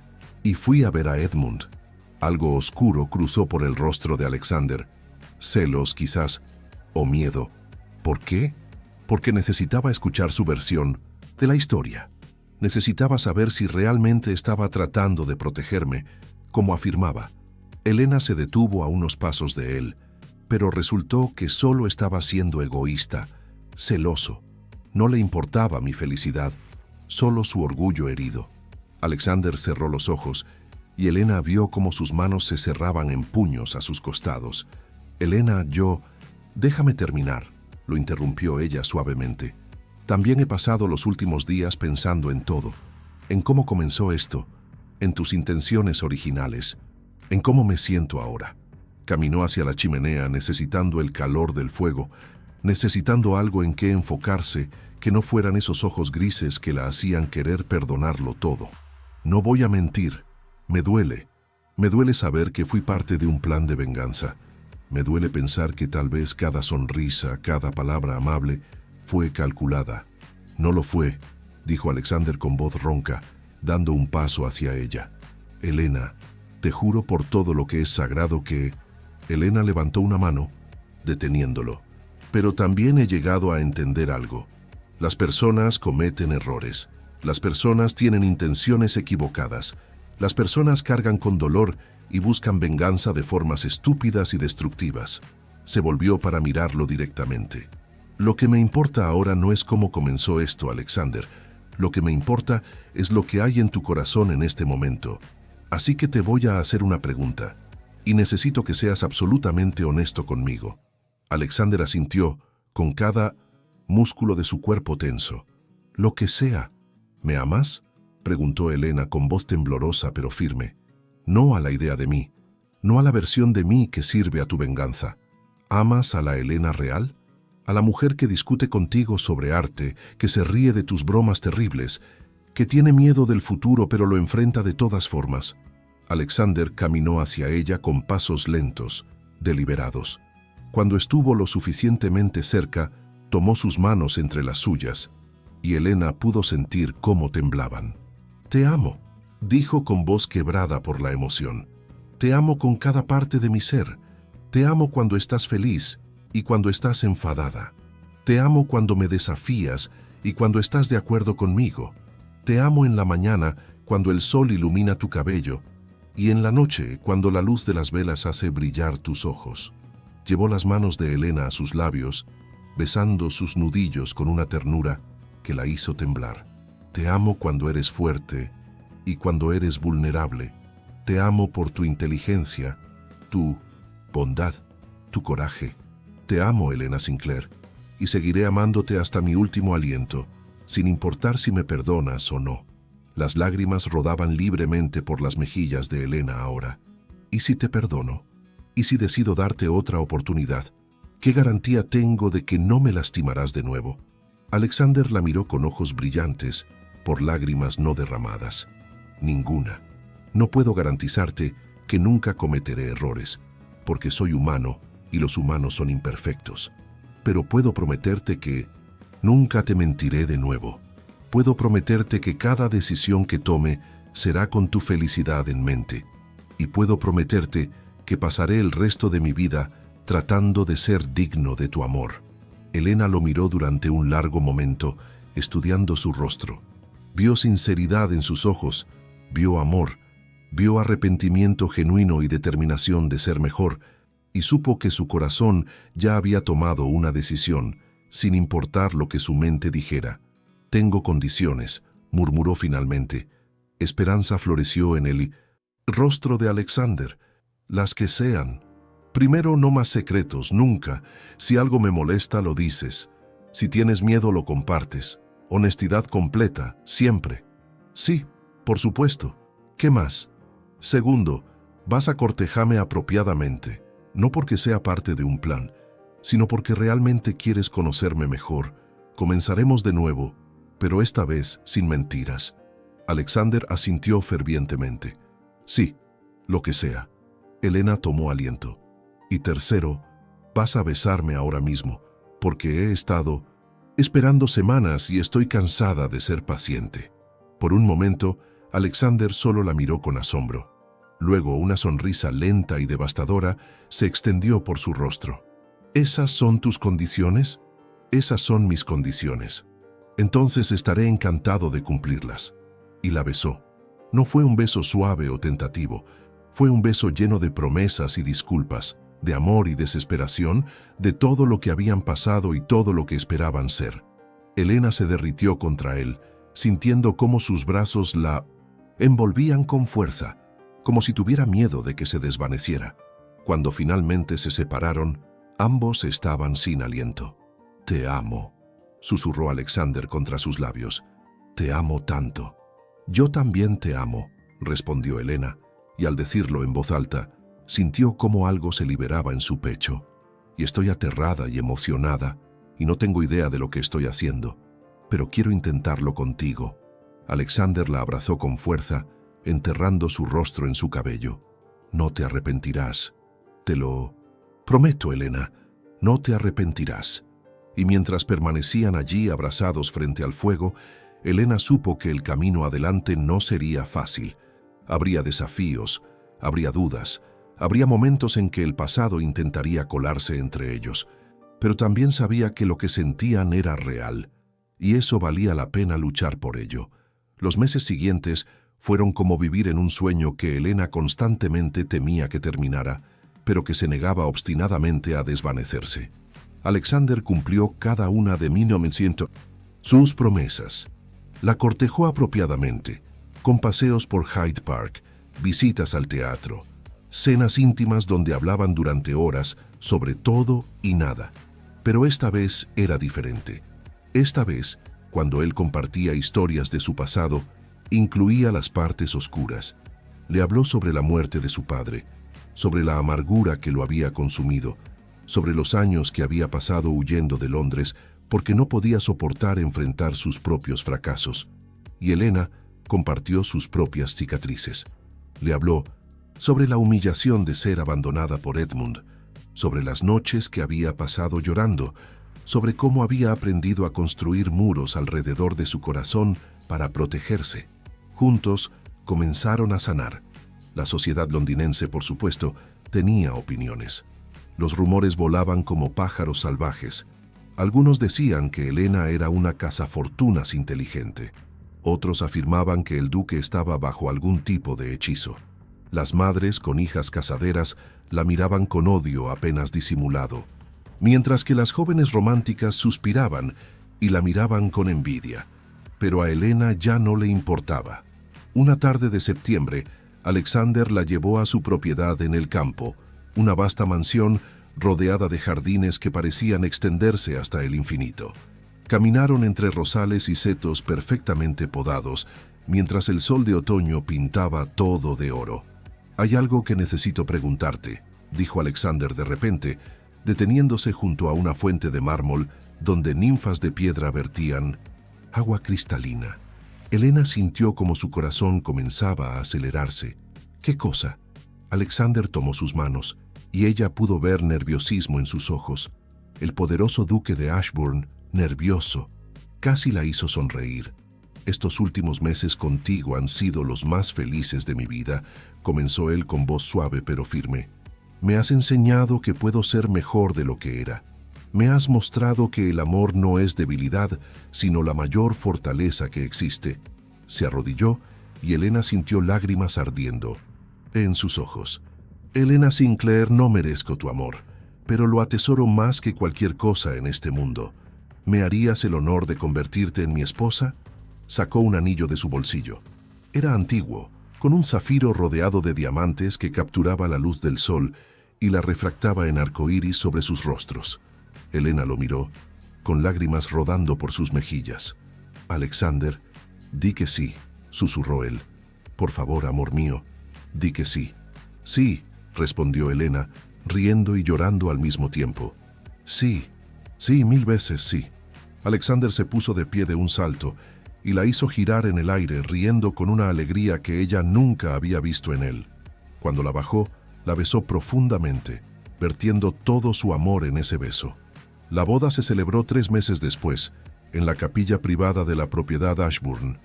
fui a ver a Edmund. Algo oscuro cruzó por el rostro de Alexander. Celos, quizás, o miedo. ¿Por qué? Porque necesitaba escuchar su versión de la historia. Necesitaba saber si realmente estaba tratando de protegerme, como afirmaba. Elena se detuvo a unos pasos de él, pero resultó que solo estaba siendo egoísta, celoso. No le importaba mi felicidad, solo su orgullo herido. Alexander cerró los ojos y Elena vio cómo sus manos se cerraban en puños a sus costados. «Elena, déjame terminar», lo interrumpió ella suavemente. «También he pasado los últimos días pensando en todo, en cómo comenzó esto, en tus intenciones originales, en cómo me siento ahora». Caminó hacia la chimenea necesitando el calor del fuego, necesitando algo en que enfocarse que no fueran esos ojos grises que la hacían querer perdonarlo todo. «No voy a mentir, me duele saber que fui parte de un plan de venganza. Me duele pensar que tal vez cada sonrisa, cada palabra amable, fue calculada. No lo fue, dijo Alexander con voz ronca, dando un paso hacia ella. Elena, te juro por todo lo que es sagrado que... Elena levantó una mano, deteniéndolo. Pero también he llegado a entender algo. Las personas cometen errores. Las personas tienen intenciones equivocadas. Las personas cargan con dolor y buscan venganza de formas estúpidas y destructivas. Se volvió para mirarlo directamente. Lo que me importa ahora no es cómo comenzó esto, Alexander. Lo que me importa es lo que hay en tu corazón en este momento. Así que te voy a hacer una pregunta, y necesito que seas absolutamente honesto conmigo. Alexander asintió, con cada músculo de su cuerpo tenso. Lo que sea. ¿Me amas?, preguntó Elena con voz temblorosa pero firme. No a la idea de mí, no a la versión de mí que sirve a tu venganza. ¿Amas a la Elena real? A la mujer que discute contigo sobre arte, que se ríe de tus bromas terribles, que tiene miedo del futuro pero lo enfrenta de todas formas. Alexander caminó hacia ella con pasos lentos, deliberados. Cuando estuvo lo suficientemente cerca, tomó sus manos entre las suyas, y Elena pudo sentir cómo temblaban. «Te amo», dijo con voz quebrada por la emoción. «Te amo con cada parte de mi ser. Te amo cuando estás feliz y cuando estás enfadada. Te amo cuando me desafías y cuando estás de acuerdo conmigo. Te amo en la mañana cuando el sol ilumina tu cabello y en la noche cuando la luz de las velas hace brillar tus ojos». Llevó las manos de Elena a sus labios, besando sus nudillos con una ternura que la hizo temblar. «Te amo cuando eres fuerte y cuando eres vulnerable. Te amo por tu inteligencia, tu bondad, tu coraje. Te amo, Elena Sinclair, y seguiré amándote hasta mi último aliento, sin importar si me perdonas o no». Las lágrimas rodaban libremente por las mejillas de Elena ahora. «¿Y si te perdono? ¿Y si decido darte otra oportunidad? ¿Qué garantía tengo de que no me lastimarás de nuevo?» Alexander la miró con ojos brillantes, por lágrimas no derramadas. «Ninguna. No puedo garantizarte que nunca cometeré errores, porque soy humano y los humanos son imperfectos. Pero puedo prometerte que nunca te mentiré de nuevo. Puedo prometerte que cada decisión que tome será con tu felicidad en mente. Y puedo prometerte que pasaré el resto de mi vida tratando de ser digno de tu amor». Elena lo miró durante un largo momento, estudiando su rostro. Vio sinceridad en sus ojos, vio amor, vio arrepentimiento genuino y determinación de ser mejor, y supo que su corazón ya había tomado una decisión, sin importar lo que su mente dijera. «Tengo condiciones», murmuró finalmente. Esperanza floreció en el rostro de Alexander. «Las que sean. Primero, no más secretos, nunca. Si algo me molesta, lo dices. Si tienes miedo, lo compartes. Honestidad completa, siempre». «Sí, por supuesto. ¿Qué más?» «Segundo, vas a cortejarme apropiadamente, no porque sea parte de un plan, sino porque realmente quieres conocerme mejor. Comenzaremos de nuevo, pero esta vez sin mentiras». Alexander asintió fervientemente. «Sí, lo que sea». Elena tomó aliento. «Y tercero, vas a besarme ahora mismo, porque he estado esperando semanas y estoy cansada de ser paciente». Por un momento, Alexander solo la miró con asombro. Luego una sonrisa lenta y devastadora se extendió por su rostro. «¿Esas son tus condiciones? Esas son mis condiciones. Entonces estaré encantado de cumplirlas». Y la besó. No fue un beso suave o tentativo, fue un beso lleno de promesas y disculpas, de amor y desesperación, de todo lo que habían pasado y todo lo que esperaban ser. Elena se derritió contra él, sintiendo cómo sus brazos la envolvían con fuerza, como si tuviera miedo de que se desvaneciera. Cuando finalmente se separaron, ambos estaban sin aliento. «Te amo», susurró Alexander contra sus labios. «Te amo tanto». «Yo también te amo», respondió Elena, y al decirlo en voz alta, sintió cómo algo se liberaba en su pecho. «Y estoy aterrada y emocionada, y no tengo idea de lo que estoy haciendo, pero quiero intentarlo contigo». Alexander la abrazó con fuerza, enterrando su rostro en su cabello. «No te arrepentirás, te lo Prometo, Elena, no te arrepentirás. Y mientras permanecían allí abrazados frente al fuego, Elena supo que el camino adelante no sería fácil. Habría desafíos, habría dudas, habría momentos en que el pasado intentaría colarse entre ellos. Pero también sabía que lo que sentían era real, y eso valía la pena luchar por ello. Los meses siguientes fueron como vivir en un sueño que Elena constantemente temía que terminara, pero que se negaba obstinadamente a desvanecerse. Alexander cumplió cada una de 1900 sus promesas. La cortejó apropiadamente, con paseos por Hyde Park, visitas al teatro, cenas íntimas donde hablaban durante horas sobre todo y nada. Pero esta vez era diferente. Esta vez, cuando él compartía historias de su pasado, incluía las partes oscuras. Le habló sobre la muerte de su padre, sobre la amargura que lo había consumido, sobre los años que había pasado huyendo de Londres porque no podía soportar enfrentar sus propios fracasos. Y Elena compartió sus propias cicatrices. Le habló sobre la humillación de ser abandonada por Edmund, sobre las noches que había pasado llorando, sobre cómo había aprendido a construir muros alrededor de su corazón para protegerse. Juntos comenzaron a sanar. La sociedad londinense, por supuesto, tenía opiniones. Los rumores volaban como pájaros salvajes. Algunos decían que Elena era una cazafortunas inteligente. Otros afirmaban que el duque estaba bajo algún tipo de hechizo. Las madres con hijas casaderas la miraban con odio apenas disimulado, mientras que las jóvenes románticas suspiraban y la miraban con envidia. Pero a Elena ya no le importaba. Una tarde de septiembre, Alexander la llevó a su propiedad en el campo, una vasta mansión rodeada de jardines que parecían extenderse hasta el infinito. Caminaron entre rosales y setos perfectamente podados, mientras el sol de otoño pintaba todo de oro. «Hay algo que necesito preguntarte», dijo Alexander de repente, deteniéndose junto a una fuente de mármol donde ninfas de piedra vertían agua cristalina. Elena sintió como su corazón comenzaba a acelerarse. «¿Qué cosa?». Alexander tomó sus manos, y ella pudo ver nerviosismo en sus ojos. El poderoso duque de Ashbourne, nervioso, casi la hizo sonreír. «Estos últimos meses contigo han sido los más felices de mi vida», comenzó él con voz suave pero firme. «Me has enseñado que puedo ser mejor de lo que era. Me has mostrado que el amor no es debilidad, sino la mayor fortaleza que existe». Se arrodilló y Elena sintió lágrimas ardiendo en sus ojos. «Elena Sinclair, no merezco tu amor, pero lo atesoro más que cualquier cosa en este mundo. ¿Me harías el honor de convertirte en mi esposa?». Sacó un anillo de su bolsillo. Era antiguo, con un zafiro rodeado de diamantes que capturaba la luz del sol y la refractaba en arcoíris sobre sus rostros. Elena lo miró, con lágrimas rodando por sus mejillas. «Alexander, di que sí», susurró él. «Por favor, amor mío, di que sí». «Sí», respondió Elena, riendo y llorando al mismo tiempo. «Sí, sí, 1000 veces sí». Alexander se puso de pie de un salto y la hizo girar en el aire, riendo con una alegría que ella nunca había visto en él. Cuando la bajó, la besó profundamente, vertiendo todo su amor en ese beso. La boda se celebró 3 meses después, en la capilla privada de la propiedad Ashbourne.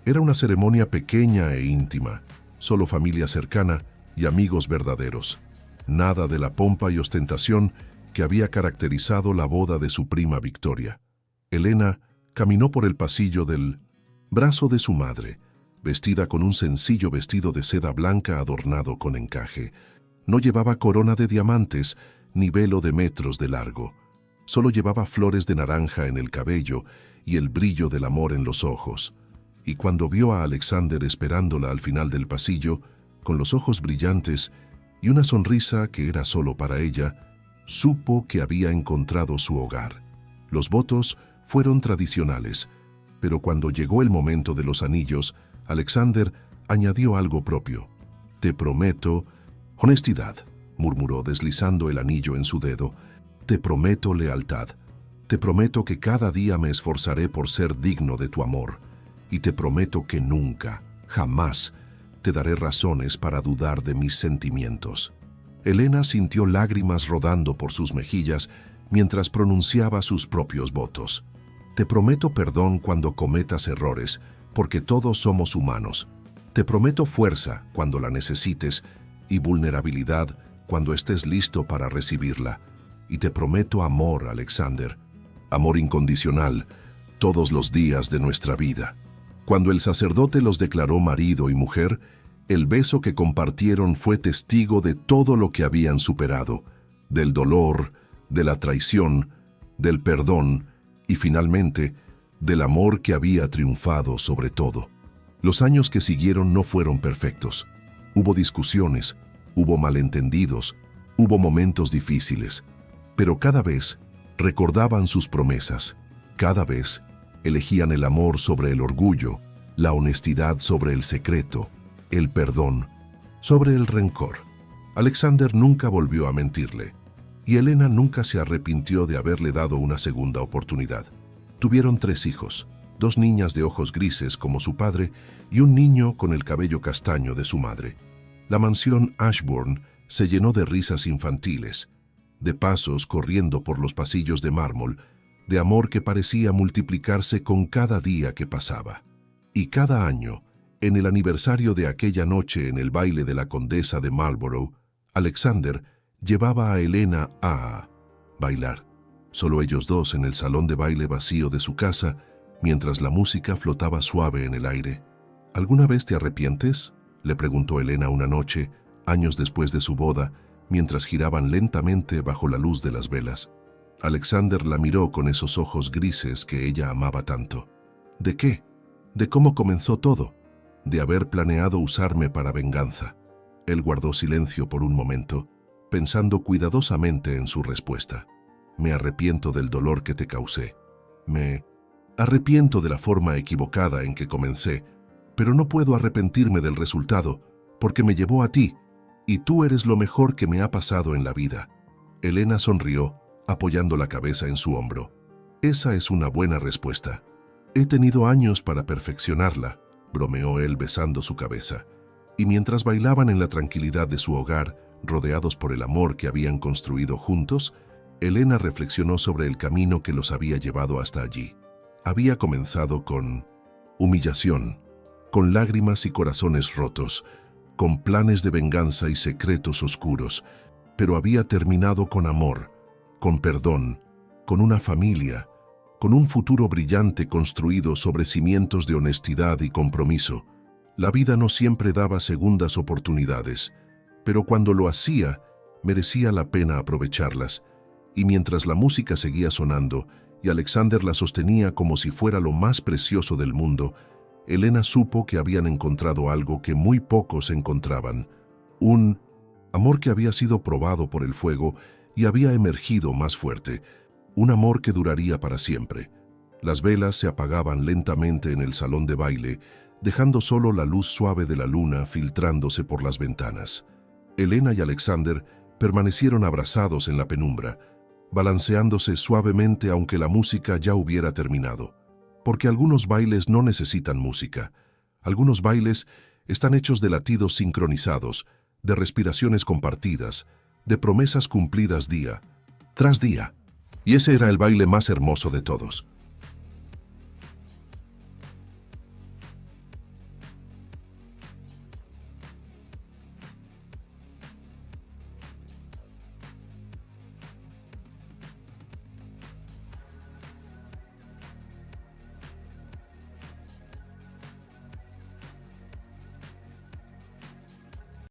Era una ceremonia pequeña e íntima, solo familia cercana y amigos verdaderos. Nada de la pompa y ostentación que había caracterizado la boda de su prima Victoria. Elena caminó por el pasillo del brazo de su madre, vestida con un sencillo vestido de seda blanca adornado con encaje. No llevaba corona de diamantes ni velo de metros de largo. Solo llevaba flores de naranja en el cabello y el brillo del amor en los ojos. Y cuando vio a Alexander esperándola al final del pasillo, con los ojos brillantes y una sonrisa que era solo para ella, supo que había encontrado su hogar. Los votos fueron tradicionales, pero cuando llegó el momento de los anillos, Alexander añadió algo propio. «Te prometo honestidad», murmuró deslizando el anillo en su dedo. «Te prometo lealtad. Te prometo que cada día me esforzaré por ser digno de tu amor. Y te prometo que nunca, jamás, te daré razones para dudar de mis sentimientos». Elena sintió lágrimas rodando por sus mejillas mientras pronunciaba sus propios votos. Te prometo perdón cuando cometas errores, porque todos somos humanos. Te prometo fuerza cuando la necesites y vulnerabilidad cuando estés listo para recibirla. Y te prometo amor, Alexander. Amor incondicional, todos los días de nuestra vida. Cuando el sacerdote los declaró marido y mujer, el beso que compartieron fue testigo de todo lo que habían superado, del dolor, de la traición, del perdón y finalmente del amor que había triunfado sobre todo. Los años que siguieron no fueron perfectos. Hubo discusiones, hubo malentendidos, hubo momentos difíciles, pero cada vez recordaban sus promesas, cada vez elegían el amor sobre el orgullo, la honestidad sobre el secreto, el perdón sobre el rencor. Alexander nunca volvió a mentirle, y Elena nunca se arrepintió de haberle dado una segunda oportunidad. Tuvieron 3 hijos, 2 niñas de ojos grises como su padre y un niño con el cabello castaño de su madre. La mansión Ashbourne se llenó de risas infantiles, de pasos corriendo por los pasillos de mármol, de amor que parecía multiplicarse con cada día que pasaba. Y cada año, en el aniversario de aquella noche en el baile de la condesa de Marlborough, Alexander llevaba a Elena a bailar. Solo ellos dos en el salón de baile vacío de su casa, mientras la música flotaba suave en el aire. ¿Alguna vez te arrepientes?, le preguntó Elena una noche, años después de su boda, mientras giraban lentamente bajo la luz de las velas. Alexander la miró con esos ojos grises que ella amaba tanto. ¿De qué? ¿De cómo comenzó todo? De haber planeado usarme para venganza. Él guardó silencio por un momento, pensando cuidadosamente en su respuesta. Me arrepiento del dolor que te causé. Me arrepiento de la forma equivocada en que comencé, pero no puedo arrepentirme del resultado, porque me llevó a ti, y tú eres lo mejor que me ha pasado en la vida. Elena sonrió, apoyando la cabeza en su hombro. Esa es una buena respuesta. He tenido años para perfeccionarla, bromeó él besando su cabeza. Y mientras bailaban en la tranquilidad de su hogar, rodeados por el amor que habían construido juntos, Elena reflexionó sobre el camino que los había llevado hasta allí. Había comenzado con humillación, con lágrimas y corazones rotos, con planes de venganza y secretos oscuros, pero había terminado con amor, con perdón, con una familia, con un futuro brillante construido sobre cimientos de honestidad y compromiso. La vida no siempre daba segundas oportunidades, pero cuando lo hacía, merecía la pena aprovecharlas, y mientras la música seguía sonando y Alexander la sostenía como si fuera lo más precioso del mundo, Elena supo que habían encontrado algo que muy pocos encontraban, un amor que había sido probado por el fuego y había emergido más fuerte, un amor que duraría para siempre. Las velas se apagaban lentamente en el salón de baile, dejando solo la luz suave de la luna filtrándose por las ventanas. Elena y Alexander permanecieron abrazados en la penumbra, balanceándose suavemente aunque la música ya hubiera terminado. Porque algunos bailes no necesitan música. Algunos bailes están hechos de latidos sincronizados, de respiraciones compartidas, de promesas cumplidas día tras día. Y ese era el baile más hermoso de todos.